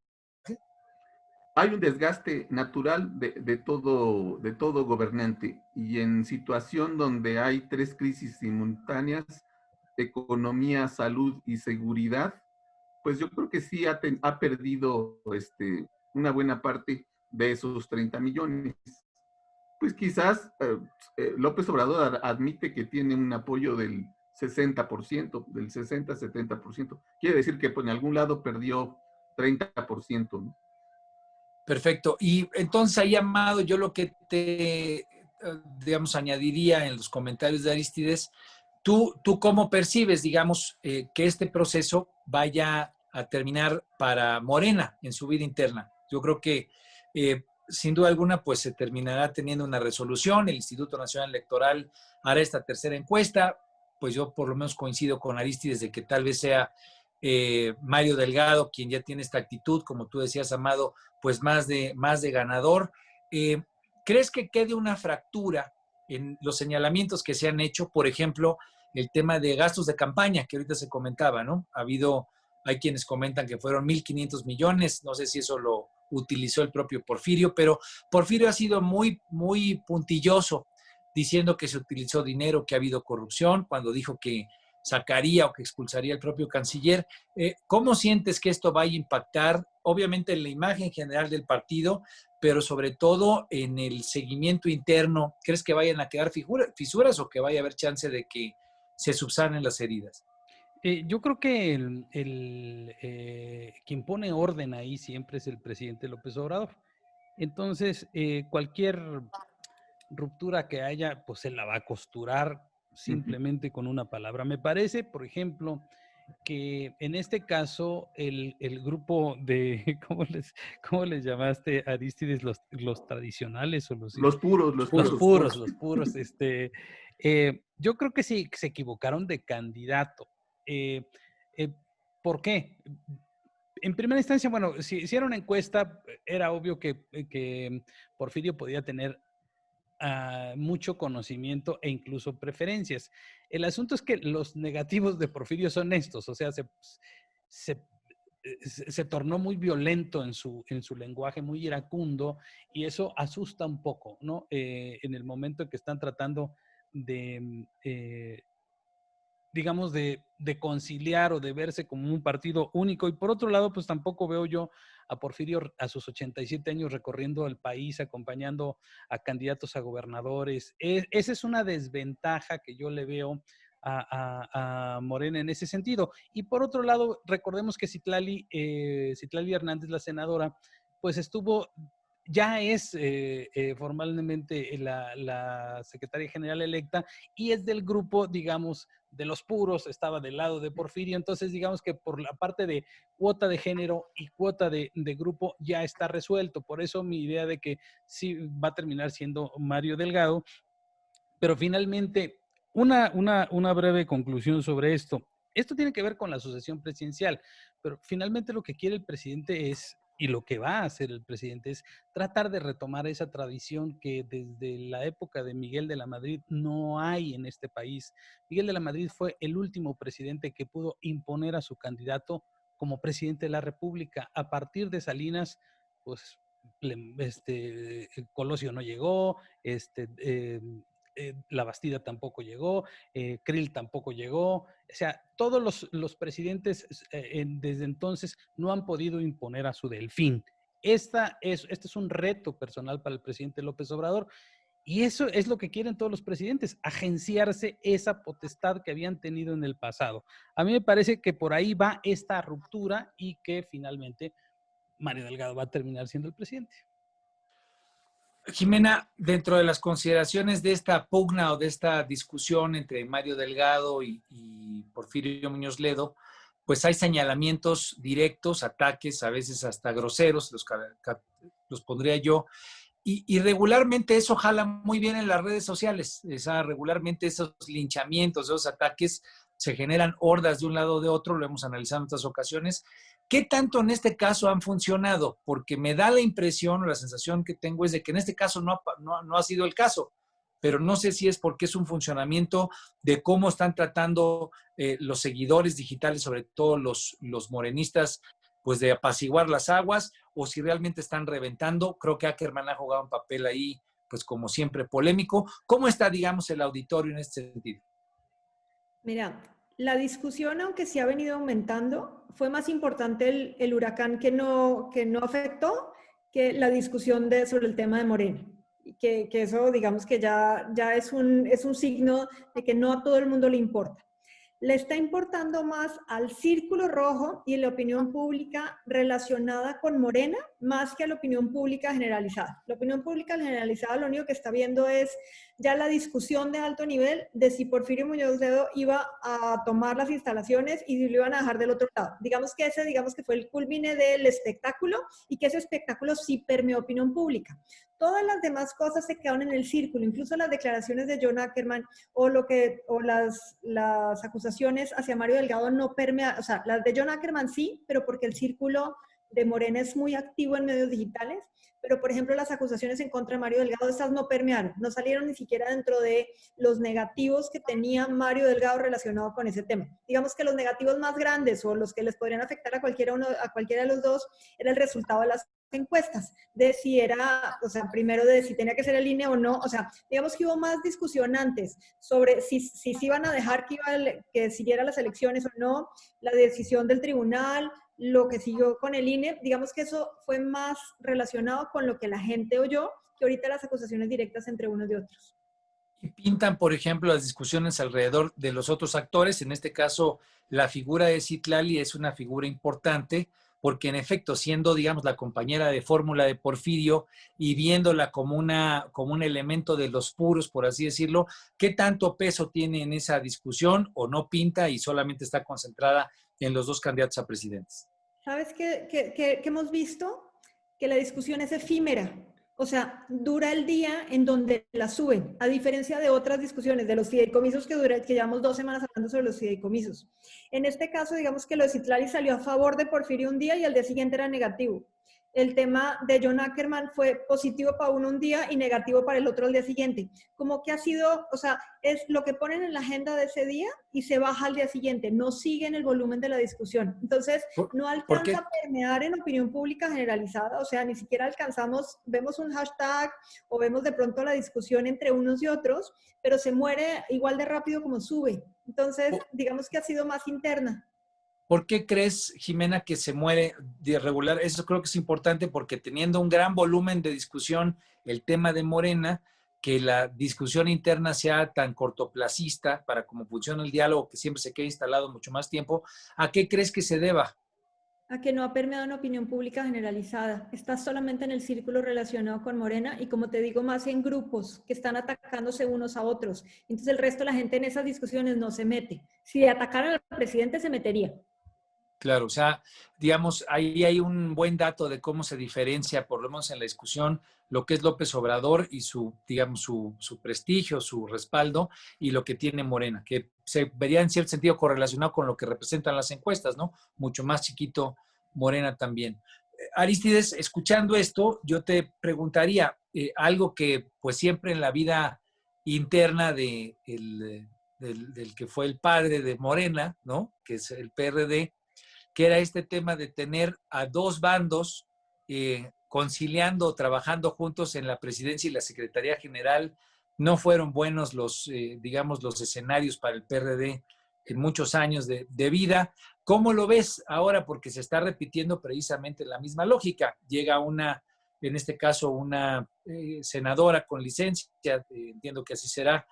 Hay un desgaste natural de todo gobernante, y en situación donde hay tres crisis simultáneas, economía, salud y seguridad, pues yo creo que sí ha perdido una buena parte de esos 30 millones. Pues quizás López Obrador admite que tiene un apoyo del 60%, del 60-70%. Quiere decir que pues, en algún lado perdió 30%, ¿no? Perfecto. Y entonces ahí, Amado, yo lo que te, digamos, añadiría en los comentarios de Arístides, ¿tú cómo percibes, digamos, que este proceso vaya a terminar para Morena en su vida interna? Yo creo que, sin duda alguna, pues se terminará teniendo una resolución. El Instituto Nacional Electoral hará esta tercera encuesta. Pues yo por lo menos coincido con Arístides de que tal vez sea Mario Delgado quien ya tiene esta actitud, como tú decías, Amado, pues más de ganador. Eh, ¿Crees que quede una fractura en los señalamientos que se han hecho? Por ejemplo, el tema de gastos de campaña, que ahorita se comentaba, ¿no? Hay quienes comentan que fueron 1.500 millones, no sé si eso lo utilizó el propio Porfirio, pero Porfirio ha sido muy, muy puntilloso diciendo que se utilizó dinero, que ha habido corrupción, cuando dijo que sacaría o que expulsaría al propio canciller. ¿Cómo sientes que esto va a impactar, obviamente, en la imagen general del partido, pero sobre todo en el seguimiento interno? ¿Crees que vayan a quedar fisuras o que vaya a haber chance de que se subsanen las heridas? Yo creo que quien pone orden ahí siempre es el presidente López Obrador. Entonces, cualquier ruptura que haya, pues se la va a costurar simplemente con una palabra. Me parece, por ejemplo, que en este caso el grupo de, ¿cómo les llamaste, Arístides? Los tradicionales o Los puros, los puros, yo creo que sí, se equivocaron de candidato. Eh, eh, ¿Por qué? En primera instancia, bueno, si era una encuesta, era obvio que Porfirio podía tener mucho conocimiento e incluso preferencias. El asunto es que los negativos de Porfirio son estos, o sea, se tornó muy violento en su lenguaje, muy iracundo, y eso asusta un poco, ¿no? En el momento en que están tratando de, digamos, de conciliar o de verse como un partido único. Y por otro lado, pues tampoco veo yo a Porfirio a sus 87 años recorriendo el país, acompañando a candidatos a gobernadores. Esa es una desventaja que yo le veo a Morena en ese sentido. Y por otro lado, recordemos que Citlali Hernández, la senadora, pues estuvo, ya es formalmente la secretaria general electa y es del grupo, digamos, de los puros, estaba del lado de Porfirio. Entonces, digamos que por la parte de cuota de género y cuota de grupo ya está resuelto. Por eso mi idea de que sí va a terminar siendo Mario Delgado. Pero finalmente, una breve conclusión sobre esto. Esto tiene que ver con la sucesión presidencial, pero finalmente lo que quiere el presidente es, y lo que va a hacer el presidente es tratar de retomar esa tradición que desde la época de Miguel de la Madrid no hay en este país. Miguel de la Madrid fue el último presidente que pudo imponer a su candidato como presidente de la República. A partir de Salinas, pues Colosio no llegó, la Bastida tampoco llegó, Krill tampoco llegó. O sea, todos los presidentes desde entonces no han podido imponer a su delfín. Este es un reto personal para el presidente López Obrador. Y eso es lo que quieren todos los presidentes, agenciarse esa potestad que habían tenido en el pasado. A mí me parece que por ahí va esta ruptura y que finalmente Mario Delgado va a terminar siendo el presidente. Jimena, dentro de las consideraciones de esta pugna o de esta discusión entre Mario Delgado y Porfirio Muñoz Ledo, pues hay señalamientos directos, ataques, a veces hasta groseros, los pondría yo, y regularmente eso jala muy bien en las redes sociales. Regularmente esos linchamientos, esos ataques, se generan hordas de un lado o de otro, lo hemos analizado en otras ocasiones. ¿Qué tanto en este caso han funcionado? Porque me da la impresión o la sensación que tengo es de que en este caso no ha sido el caso, pero no sé si es porque es un funcionamiento de cómo están tratando los seguidores digitales, sobre todo los morenistas, pues de apaciguar las aguas, o si realmente están reventando. Creo que Ackerman ha jugado un papel ahí, pues como siempre, polémico. ¿Cómo está, digamos, el auditorio en este sentido? Mira, la discusión, aunque sí ha venido aumentando, fue más importante el huracán que no afectó que la discusión sobre el tema de Morena. Que eso, digamos que ya es un signo de que no a todo el mundo le importa. Le está importando más al círculo rojo y la opinión pública relacionada con Morena, más que a la opinión pública generalizada. La opinión pública generalizada lo único que está viendo es ya la discusión de alto nivel de si Porfirio Muñoz Ledo iba a tomar las instalaciones y lo iban a dejar del otro lado. Digamos que fue el culmine del espectáculo y que ese espectáculo sí permeó opinión pública. Todas las demás cosas se quedaron en el círculo, incluso las declaraciones de John Ackerman o las acusaciones hacia Mario Delgado no permean, o sea, las de John Ackerman sí, pero porque el círculo de Morena es muy activo en medios digitales, pero por ejemplo las acusaciones en contra de Mario Delgado, esas no permearon, no salieron ni siquiera dentro de los negativos que tenía Mario Delgado relacionado con ese tema. Digamos que los negativos más grandes o los que les podrían afectar a cualquiera de los dos era el resultado de las encuestas, de si era, o sea, primero de si tenía que ser el INE o no, o sea, digamos que hubo más discusión antes sobre si iban a dejar que siguiera las elecciones o no, la decisión del tribunal, lo que siguió con el INE, digamos que eso fue más relacionado con lo que la gente oyó que ahorita las acusaciones directas entre unos y otros. Y pintan, por ejemplo, las discusiones alrededor de los otros actores. En este caso, la figura de Citlali es una figura importante porque, en efecto, siendo, digamos, la compañera de fórmula de Porfirio y viéndola como un elemento de los puros, por así decirlo, ¿qué tanto peso tiene en esa discusión o no pinta y solamente está concentrada en los dos candidatos a presidentes? ¿Sabes qué hemos visto? Que la discusión es efímera. O sea, dura el día en donde la suben, a diferencia de otras discusiones, de los fideicomisos que llevamos 2 semanas hablando sobre los fideicomisos. En este caso, digamos que lo de Citlali salió a favor de Porfirio un día y al día siguiente era negativo. el tema de John Ackerman fue positivo para uno un día y negativo para el otro al día siguiente. Como que ha sido, o sea, es lo que ponen en la agenda de ese día y se baja al día siguiente, no sigue en el volumen de la discusión. Entonces, no ¿Por qué? alcanza a permear en opinión pública generalizada, o sea, ni siquiera alcanzamos, vemos un hashtag o vemos de pronto la discusión entre unos y otros, pero se muere igual de rápido como sube. Entonces, digamos que ha sido más interna. ¿Por qué crees, Jimena, que se muere de irregular? Eso creo que es importante porque teniendo un gran volumen de discusión el tema de Morena, que la discusión interna sea tan cortoplacista para cómo funciona el diálogo, que siempre se queda instalado mucho más tiempo, ¿a qué crees que se deba? A que no ha permeado en opinión pública generalizada. Está solamente en el círculo relacionado con Morena y, como te digo, más en grupos que están atacándose unos a otros. Entonces el resto de la gente en esas discusiones no se mete. Si atacaran al presidente se metería. Claro, o sea, digamos, ahí hay un buen dato de cómo se diferencia, por lo menos en la discusión, lo que es López Obrador y su, digamos, su prestigio, su respaldo, y lo que tiene Morena, que se vería en cierto sentido correlacionado con lo que representan las encuestas, ¿no? Mucho más chiquito Morena también. Arístides, escuchando esto, yo te preguntaría algo que pues siempre en la vida interna del que fue el padre de Morena, ¿no? Que es el PRD, que era este tema de tener a dos bandos conciliando, trabajando juntos en la presidencia y la Secretaría General. No fueron buenos digamos, los escenarios para el PRD en muchos años de vida. ¿Cómo lo ves ahora? Porque se está repitiendo precisamente la misma lógica. Llega en este caso, una senadora con licencia, entiendo que así será,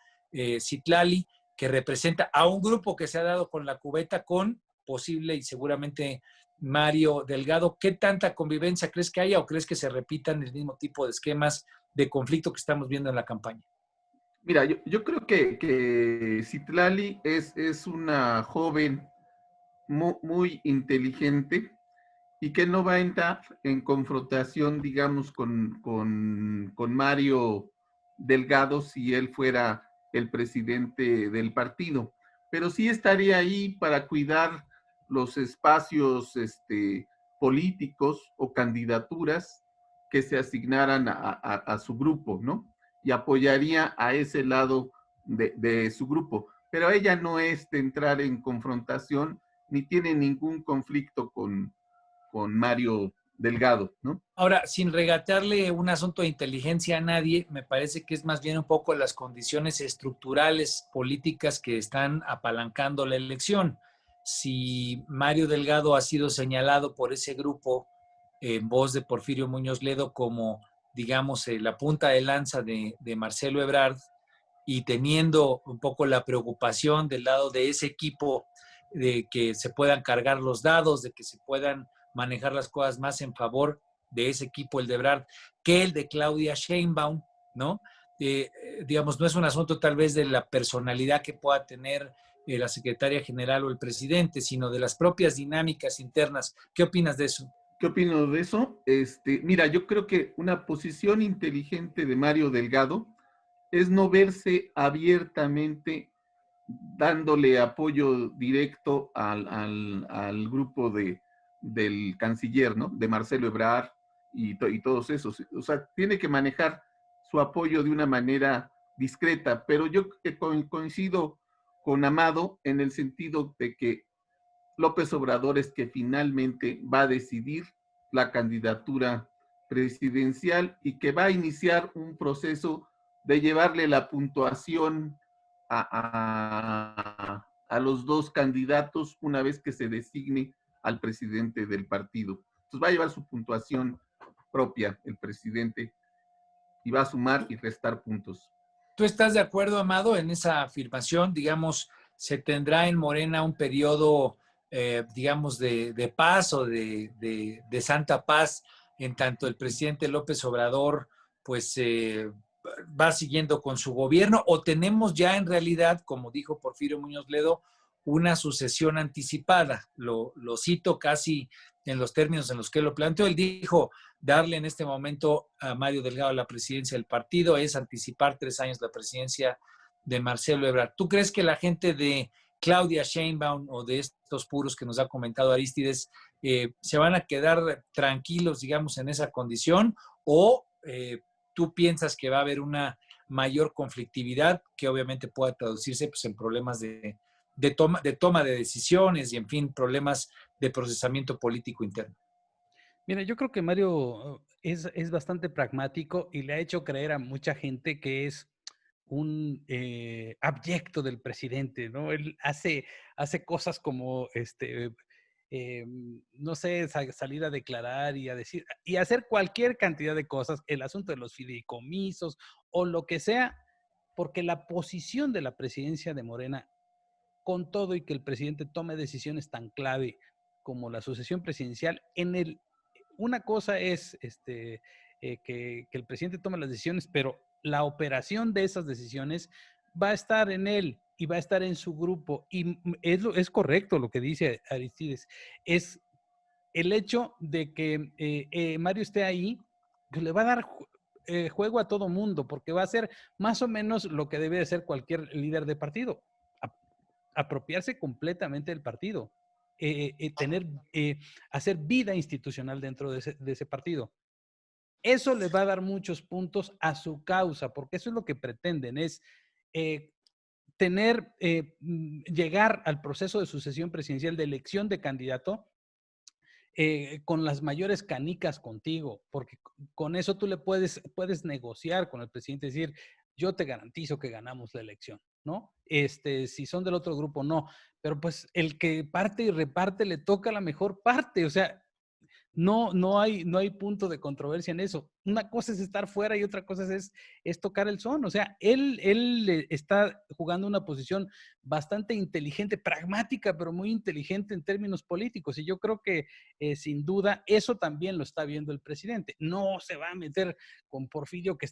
Citlali, que representa a un grupo que se ha dado con la cubeta con posible y seguramente Mario Delgado. ¿Qué tanta convivencia crees que haya o crees que se repitan el mismo tipo de esquemas de conflicto que estamos viendo en la campaña? Mira, yo creo que Citlali es una joven muy inteligente y que no va a entrar en confrontación, digamos, con Mario Delgado si él fuera el presidente del partido. Pero sí estaría ahí para cuidar los espacios políticos o candidaturas que se asignaran a su grupo, ¿no? Y apoyaría a ese lado de su grupo. Pero ella no es de entrar en confrontación ni tiene ningún conflicto con Mario Delgado, ¿no? Ahora, sin regatearle un asunto de inteligencia a nadie, me parece que es más bien un poco las condiciones estructurales políticas que están apalancando la elección. Si Mario Delgado ha sido señalado por ese grupo en voz de Porfirio Muñoz Ledo como, digamos, la punta de lanza de Marcelo Ebrard, y teniendo un poco la preocupación del lado de ese equipo de que se puedan cargar los dados, de que se puedan manejar las cosas más en favor de ese equipo, el de Ebrard, que el de Claudia Sheinbaum, ¿no? Digamos, no es un asunto tal vez de la personalidad que pueda tener la secretaria general o el presidente, sino de las propias dinámicas internas. ¿Qué opinas de eso? ¿Qué opino de eso? Mira, yo creo que una posición inteligente de Mario Delgado es no verse abiertamente dándole apoyo directo al grupo del canciller, ¿no? De Marcelo Ebrard y todos esos. O sea, tiene que manejar su apoyo de una manera discreta, pero yo coincido con Amado en el sentido de que López Obrador es que finalmente va a decidir la candidatura presidencial y que va a iniciar un proceso de llevarle la puntuación a los dos candidatos una vez que se designe al presidente del partido. Entonces va a llevar su puntuación propia el presidente y va a sumar y restar puntos. ¿Tú estás de acuerdo, Amado, en esa afirmación? Digamos, ¿se tendrá en Morena un periodo, digamos, de paz o de santa paz en tanto el presidente López Obrador, pues, va siguiendo con su gobierno? ¿O tenemos ya en realidad, como dijo Porfirio Muñoz Ledo, una sucesión anticipada? Lo cito casi en los términos en los que lo planteó. Él dijo: darle en este momento a Mario Delgado la presidencia del partido es anticipar 3 años la presidencia de Marcelo Ebrard. ¿Tú crees que la gente de Claudia Sheinbaum o de estos puros que nos ha comentado Arístides ¿Se van a quedar tranquilos, digamos, en esa condición? ¿O tú piensas que va a haber una mayor conflictividad que obviamente pueda traducirse pues, en problemas de toma de decisiones y, en fin, problemas de procesamiento político interno? Mira, yo creo que Mario es bastante pragmático y le ha hecho creer a mucha gente que es un abyecto del presidente, ¿no? Él hace cosas como, no sé, salir a declarar y a decir, y hacer cualquier cantidad de cosas, el asunto de los fideicomisos o lo que sea, porque la posición de la presidencia de Morena, con todo y que el presidente tome decisiones tan clave como la sucesión presidencial, una cosa es que el presidente tome las decisiones, pero la operación de esas decisiones va a estar en él y va a estar en su grupo. Y es correcto lo que dice Aristides. Es el hecho de que Mario esté ahí, pues le va a dar juego a todo mundo, porque va a ser más o menos lo que debe hacer cualquier líder de partido, apropiarse completamente del partido, hacer vida institucional dentro de ese partido. Eso le va a dar muchos puntos a su causa, porque eso es lo que pretenden, es llegar al proceso de sucesión presidencial, de elección de candidato, con las mayores canicas contigo, porque con eso tú le puedes negociar con el presidente, decir, yo te garantizo que ganamos la elección, ¿no? Si son del otro grupo, no. Pero pues el que parte y reparte le toca la mejor parte, o sea, no hay punto de controversia en eso. Una cosa es estar fuera y otra cosa es tocar el son. O sea, él está jugando una posición bastante inteligente, pragmática, pero muy inteligente en términos políticos. Y yo creo que sin duda eso también lo está viendo el presidente. No se va a meter con Porfirio, que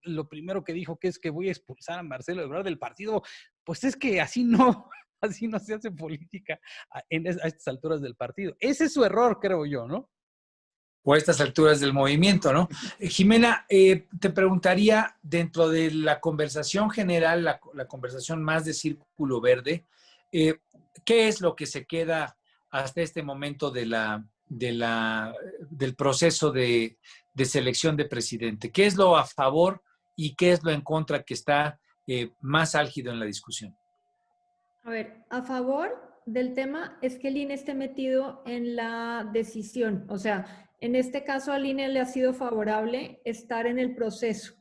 lo primero que dijo que es que voy a expulsar a Marcelo Ebrard del partido. Pues es que así no. Así no se hace política a estas alturas del partido. Ese es su error, creo yo, ¿no? O a estas alturas del movimiento, ¿no? Jimena, te preguntaría, dentro de la conversación general, la conversación más de Círculo Verde, ¿qué es lo que se queda hasta este momento del proceso de selección de presidente? ¿Qué es lo a favor y qué es lo en contra que está más álgido en la discusión? A ver, a favor del tema es que el INE esté metido en la decisión. O sea, en este caso al INE le ha sido favorable estar en el proceso,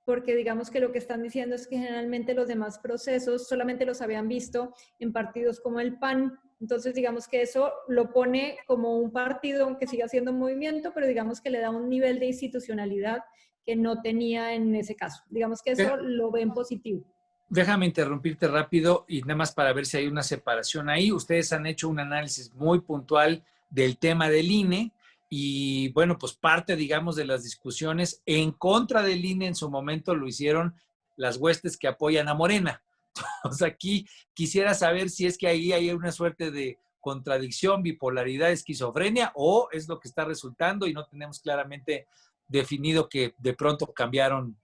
porque digamos que lo que están diciendo es que generalmente los demás procesos solamente los habían visto en partidos como el PAN. Entonces, digamos que eso lo pone como un partido, aunque siga siendo un movimiento, pero digamos que le da un nivel de institucionalidad que no tenía en ese caso. Digamos que eso lo ven positivo. Déjame interrumpirte rápido y nada más para ver si hay una separación ahí. Ustedes han hecho un análisis muy puntual del tema del INE y, bueno, pues parte, digamos, de las discusiones en contra del INE en su momento lo hicieron las huestes que apoyan a Morena. Entonces aquí quisiera saber si es que ahí hay una suerte de contradicción, bipolaridad, esquizofrenia, o es lo que está resultando y no tenemos claramente definido que de pronto cambiaron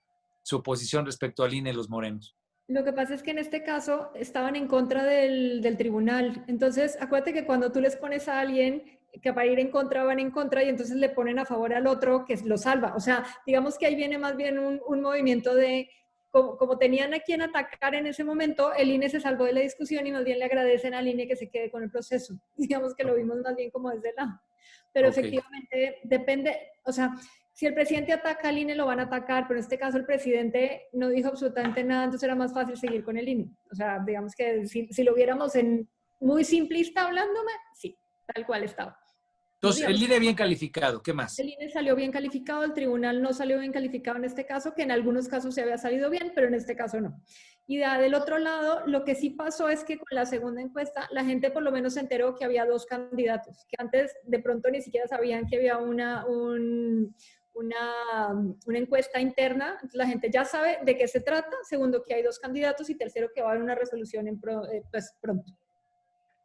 su posición respecto al INE los morenos. Lo que pasa es que en este caso estaban en contra del tribunal. Entonces, acuérdate que cuando tú les pones a alguien que para ir en contra van en contra y entonces le ponen a favor al otro que lo salva. O sea, digamos que ahí viene más bien un movimiento de, como tenían a quien atacar en ese momento, el INE se salvó de la discusión y más bien le agradecen al INE que se quede con el proceso. Digamos que lo vimos más bien como desde el lado. Pero efectivamente depende, o sea, si el presidente ataca al INE, lo van a atacar, pero en este caso el presidente no dijo absolutamente nada, entonces era más fácil seguir con el INE. O sea, digamos que si lo viéramos en muy simplista hablándome, sí, tal cual estaba. Entonces, el INE bien calificado, ¿qué más? El INE salió bien calificado, el tribunal no salió bien calificado en este caso, que en algunos casos se había salido bien, pero en este caso no. Y del otro lado, lo que sí pasó es que con la segunda encuesta, la gente por lo menos se enteró que había dos candidatos, que antes de pronto ni siquiera sabían que había una encuesta interna. Entonces la gente ya sabe de qué se trata, segundo que hay dos candidatos y tercero que va a haber una resolución pues pronto.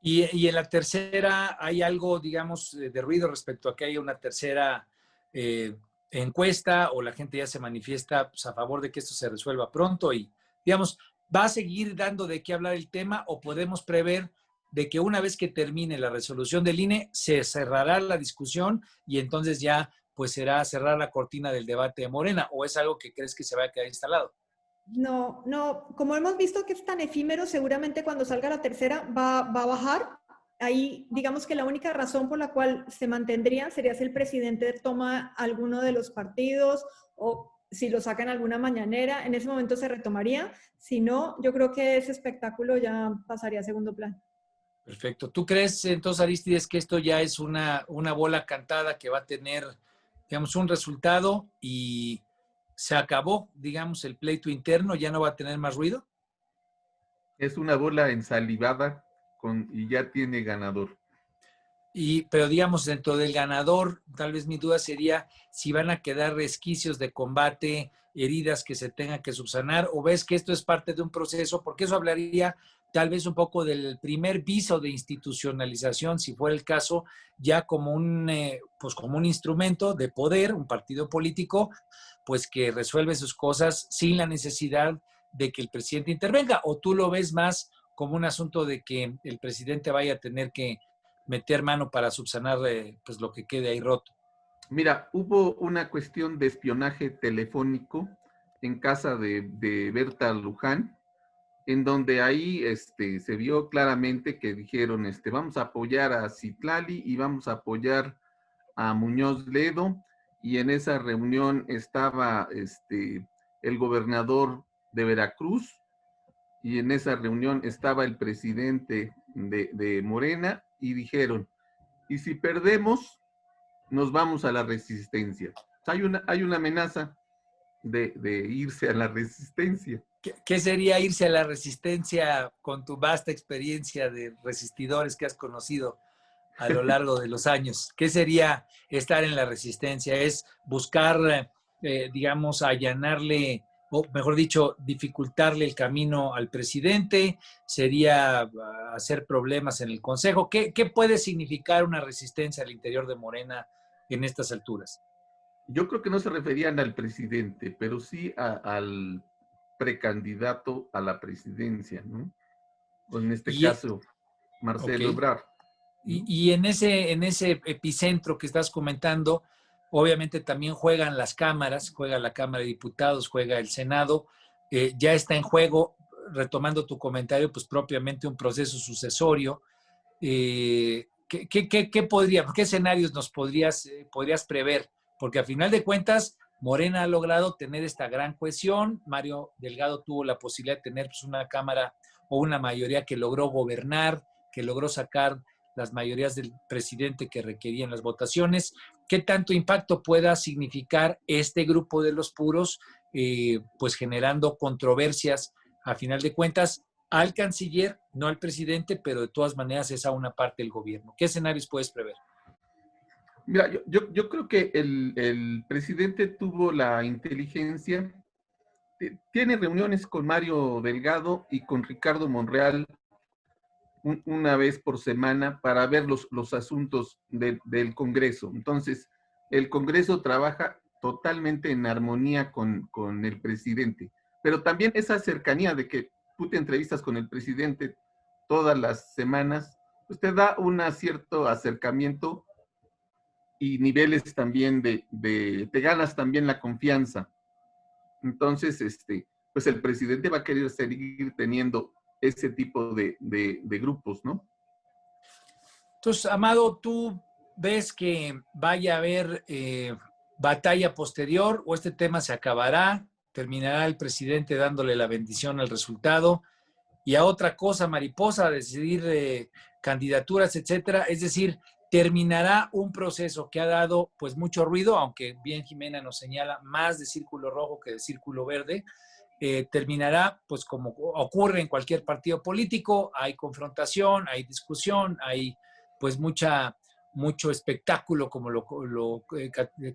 Y en la tercera, ¿hay algo, digamos, de ruido respecto a que haya una tercera encuesta o la gente ya se manifiesta pues, a favor de que esto se resuelva pronto? Y, digamos, ¿va a seguir dando de qué hablar el tema o podemos prever de que una vez que termine la resolución del INE, se cerrará la discusión y entonces ya pues será cerrar la cortina del debate de Morena, ¿o es algo que crees que se va a quedar instalado? No, no, como hemos visto que es tan efímero, seguramente cuando salga la tercera va a bajar. Ahí, digamos que la única razón por la cual se mantendría sería si el presidente toma alguno de los partidos o si lo sacan alguna mañanera, en ese momento se retomaría. Si no, yo creo que ese espectáculo ya pasaría a segundo plano. Perfecto. ¿Tú crees entonces, Aristides, que esto ya es una bola cantada que va a tener, digamos, un resultado y se acabó, digamos, el pleito interno, ya no va a tener más ruido? Es una bola ensalivada y ya tiene ganador. Pero digamos, dentro del ganador, tal vez mi duda sería si van a quedar resquicios de combate, heridas que se tengan que subsanar, o ves que esto es parte de un proceso, porque eso hablaría tal vez un poco del primer viso de institucionalización, si fuera el caso, ya como pues como un instrumento de poder, un partido político, pues que resuelve sus cosas sin la necesidad de que el presidente intervenga, o tú lo ves más como un asunto de que el presidente vaya a tener que meter mano para subsanar pues lo que quede ahí roto. Mira, hubo una cuestión de espionaje telefónico en casa de Berta Luján, en donde ahí se vio claramente que dijeron, vamos a apoyar a Citlali y vamos a apoyar a Muñoz Ledo, y en esa reunión estaba el gobernador de Veracruz, y en esa reunión estaba el presidente de Morena, y dijeron, y si perdemos, nos vamos a la resistencia. Hay una amenaza de irse a la resistencia. ¿Qué sería irse a la resistencia con tu vasta experiencia de resistidores que has conocido a lo largo de los años? ¿Qué sería estar en la resistencia? ¿Es buscar, digamos, allanarle, o mejor dicho, dificultarle el camino al presidente? ¿Sería hacer problemas en el Consejo? ¿Qué puede significar una resistencia al interior de Morena en estas alturas? Yo creo que no se referían al presidente, pero sí al precandidato a la presidencia, ¿no? O en este Y, caso, ok. Marcelo Ebrard, ¿no? Y en ese epicentro que estás comentando, obviamente también juegan las cámaras, juega la Cámara de Diputados, juega el Senado, ya está en juego, retomando tu comentario, pues propiamente un proceso sucesorio. ¿Qué escenarios nos podrías prever? Porque a final de cuentas, Morena ha logrado tener esta gran cohesión. Mario Delgado tuvo la posibilidad de tener pues, una Cámara o una mayoría que logró gobernar, que logró sacar las mayorías del presidente que requerían las votaciones. ¿Qué tanto impacto pueda significar este grupo de los puros, pues generando controversias a final de cuentas al canciller, no al presidente, pero de todas maneras es a una parte del gobierno? ¿Qué escenarios puedes prever? Mira, yo creo que el presidente tuvo la inteligencia, tiene reuniones con Mario Delgado y con Ricardo Monreal una vez por semana para ver los asuntos del Congreso. Entonces, el Congreso trabaja totalmente en armonía con el presidente, pero también esa cercanía de que tú te entrevistas con el presidente todas las semanas, pues te da un cierto acercamiento y niveles también te ganas también la confianza. Entonces, pues el presidente va a querer seguir teniendo ese tipo de grupos, ¿no? Entonces, Amado, ¿tú ves que vaya a haber batalla posterior o este tema se acabará? ¿Terminará el presidente dándole la bendición al resultado? Y a otra cosa, mariposa, a decidir candidaturas, etcétera. Es decir, terminará un proceso que ha dado pues mucho ruido, aunque bien Jimena nos señala más de círculo rojo que de círculo verde. Terminará pues como ocurre en cualquier partido político, hay confrontación, hay discusión, hay pues mucho espectáculo, como lo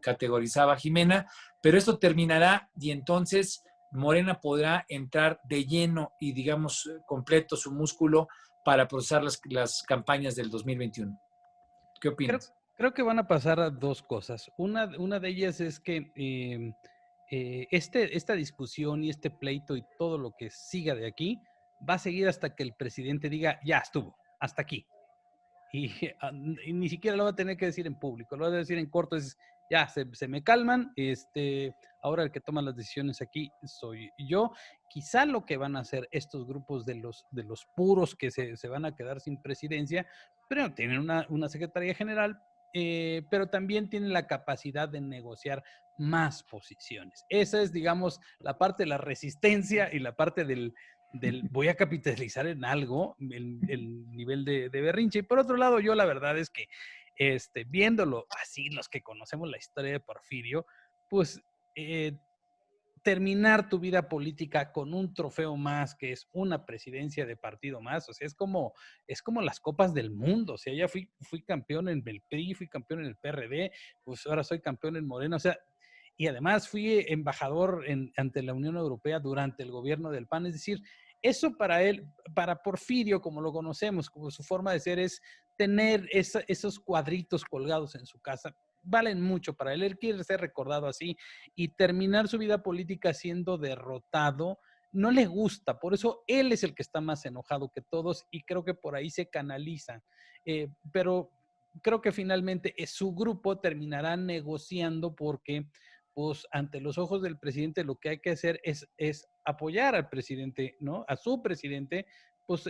categorizaba Jimena, pero esto terminará y entonces Morena podrá entrar de lleno y, digamos, completo su músculo para procesar las campañas del 2021. ¿Qué opinas? Creo que van a pasar dos cosas. Una de ellas es que esta discusión y este pleito y todo lo que siga de aquí va a seguir hasta que el presidente diga, ya estuvo. hasta aquí. Y, y ni siquiera lo va a tener que decir en público, lo va a decir en corto, es ya, se me calman, ahora el que toma las decisiones aquí soy yo. Quizá lo que van a hacer estos grupos de los puros que se van a quedar sin presidencia, pero tienen una secretaría general, pero también tienen la capacidad de negociar más posiciones. Esa es, digamos, la parte de la resistencia y la parte del voy a capitalizar en algo, el nivel de berrinche. Y por otro lado, yo la verdad es que viéndolo así, los que conocemos la historia de Porfirio, pues terminar tu vida política con un trofeo más, que es una presidencia de partido más, o sea, es como las copas del mundo, o sea, ya fui campeón en el PRI, fui campeón en el PRD, pues ahora soy campeón en Morena, o sea, y además fui embajador ante la Unión Europea durante el gobierno del PAN, es decir, eso para él, para Porfirio, como lo conocemos, como su forma de ser, es tener esos cuadritos colgados en su casa, valen mucho para él. Él quiere ser recordado así y terminar su vida política siendo derrotado no le gusta. Por eso él es el que está más enojado que todos y creo que por ahí se canaliza. Pero creo que finalmente su grupo terminará negociando porque pues ante los ojos del presidente lo que hay que hacer es apoyar al presidente, ¿no? A su presidente, pues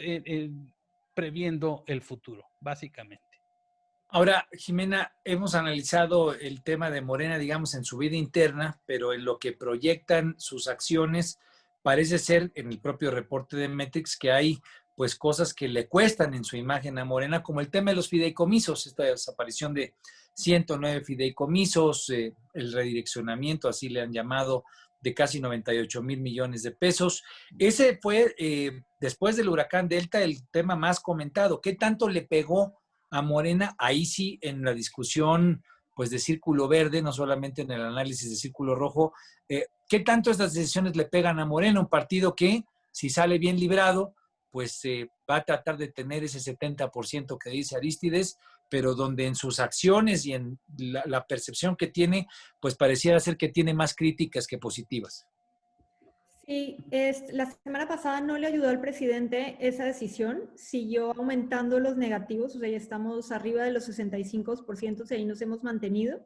previendo el futuro, básicamente. Ahora, Jimena, hemos analizado el tema de Morena, digamos, en su vida interna, pero en lo que proyectan sus acciones, parece ser en el propio reporte de Metrix que hay pues cosas que le cuestan en su imagen a Morena, como el tema de los fideicomisos, esta desaparición de 109 fideicomisos, el redireccionamiento, así le han llamado, de casi 98,000 millones de pesos. Ese fue, después del huracán Delta, el tema más comentado. ¿Qué tanto le pegó a Morena? Ahí sí, en la discusión pues de Círculo Verde, no solamente en el análisis de Círculo Rojo, ¿qué tanto estas decisiones le pegan a Morena? Un partido que, si sale bien librado, pues va a tratar de tener ese 70% que dice Arístides, pero donde en sus acciones y en la percepción que tiene, pues pareciera ser que tiene más críticas que positivas. Sí, la semana pasada no le ayudó al presidente esa decisión, siguió aumentando los negativos, o sea, ya estamos arriba de los 65% y ahí nos hemos mantenido.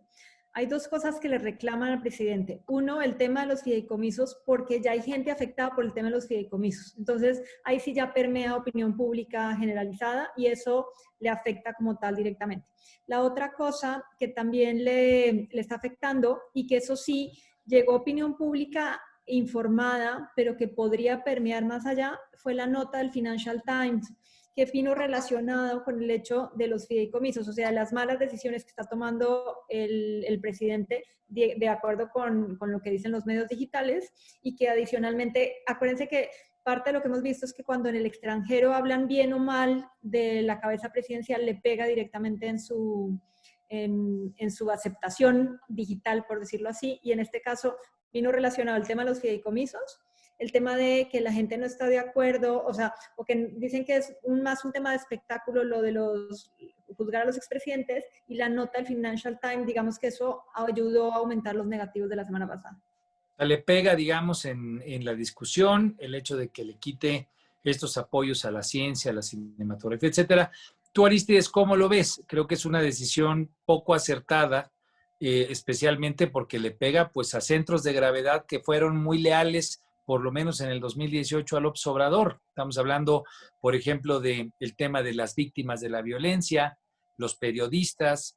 Hay dos cosas que le reclaman al presidente. Uno, el tema de los fideicomisos, porque ya hay gente afectada por el tema de los fideicomisos. Entonces, ahí sí ya permea opinión pública generalizada y eso le afecta como tal directamente. La otra cosa que también le está afectando y que eso sí llegó a opinión pública informada, pero que podría permear más allá, fue la nota del Financial Times, que vino relacionado con el hecho de los fideicomisos, o sea, las malas decisiones que está tomando el presidente de acuerdo con lo que dicen los medios digitales y que adicionalmente, acuérdense que parte de lo que hemos visto es que cuando en el extranjero hablan bien o mal de la cabeza presidencial, le pega directamente en su aceptación digital, por decirlo así, y en este caso vino relacionado al tema de los fideicomisos, el tema de que la gente no está de acuerdo, o sea, o que dicen que es más un tema de espectáculo lo de juzgar a los expresidentes, y la nota del Financial Times, digamos que eso ayudó a aumentar los negativos de la semana pasada. Le pega, digamos, en la discusión el hecho de que le quite estos apoyos a la ciencia, a la cinematografía, etcétera. Tú, Arístides, ¿cómo lo ves? Creo que es una decisión poco acertada, especialmente porque le pega pues a centros de gravedad que fueron muy leales, por lo menos en el 2018, a López Obrador. Estamos hablando, por ejemplo, del tema de las víctimas de la violencia, los periodistas,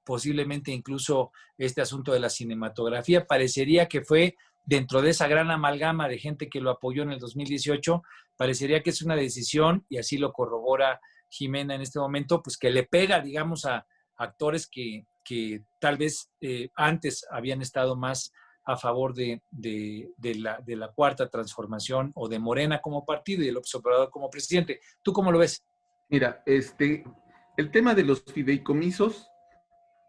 posiblemente incluso este asunto de la cinematografía. Parecería que fue dentro de esa gran amalgama de gente que lo apoyó en el 2018, parecería que es una decisión, y así lo corrobora Jimena en este momento, pues que le pega, digamos, a actores que tal vez antes habían estado más a favor de la cuarta transformación o de Morena como partido y de López Obrador como presidente. ¿Tú cómo lo ves? Mira, el tema de los fideicomisos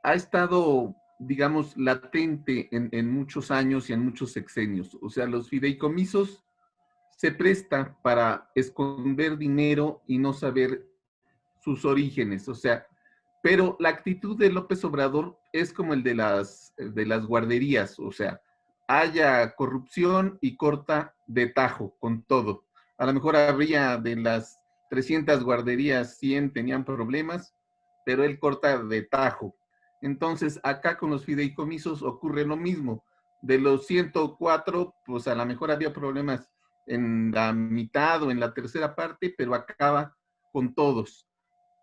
ha estado, digamos, latente en muchos años y en muchos sexenios. O sea, los fideicomisos se presta para esconder dinero y no saber sus orígenes. O sea, pero la actitud de López Obrador es como el de las guarderías. O sea, haya corrupción y corta de tajo con todo. A lo mejor habría de las 300 guarderías, 100 tenían problemas, pero él corta de tajo. Entonces, acá con los fideicomisos ocurre lo mismo. De los 104, pues a lo mejor había problemas en la mitad o en la tercera parte, pero acaba con todos.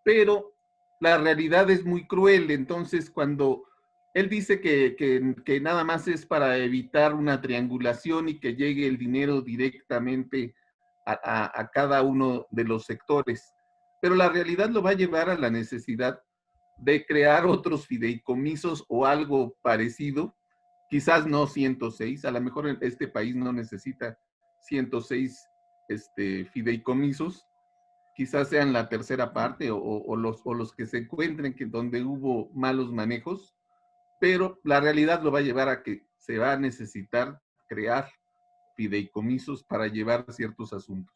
Pero la realidad es muy cruel. Entonces, cuando él dice que nada más es para evitar una triangulación y que llegue el dinero directamente a cada uno de los sectores, pero la realidad lo va a llevar a la necesidad de crear otros fideicomisos o algo parecido, quizás no 106, a lo mejor este país no necesita 106 fideicomisos, quizás sean la tercera parte o los que se encuentren donde hubo malos manejos, pero la realidad lo va a llevar a que se va a necesitar crear fideicomisos para llevar ciertos asuntos.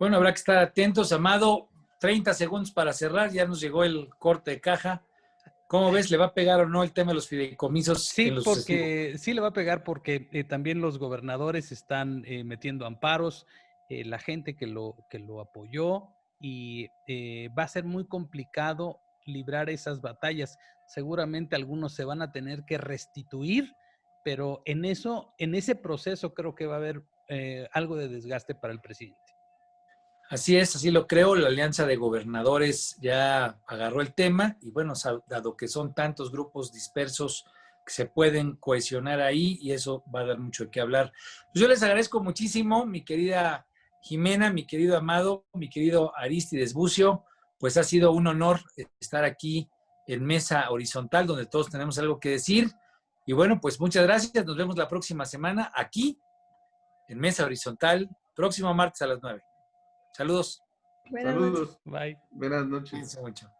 Bueno, habrá que estar atentos, Amado. 30 segundos para cerrar, ya nos llegó el corte de caja. ¿Cómo ves? ¿Le va a pegar o no el tema de los fideicomisos? Sí, en lo porque sí le va a pegar porque también los gobernadores están metiendo amparos, la gente que lo apoyó y va a ser muy complicado librar esas batallas. Seguramente algunos se van a tener que restituir, pero en ese proceso creo que va a haber algo de desgaste para el presidente. Así es, así lo creo. La Alianza de Gobernadores ya agarró el tema y bueno, dado que son tantos grupos dispersos que se pueden cohesionar ahí y eso va a dar mucho de qué hablar. Pues yo les agradezco muchísimo, mi querida Jimena, mi querido Amado, mi querido Arístides Bucio, pues ha sido un honor estar aquí en Mesa Horizontal, donde todos tenemos algo que decir. Y bueno, pues muchas gracias. Nos vemos la próxima semana aquí en Mesa Horizontal, próximo martes a las 9. Saludos. Buenas noches. Saludos. Bye. Buenas noches. Cuídense mucho.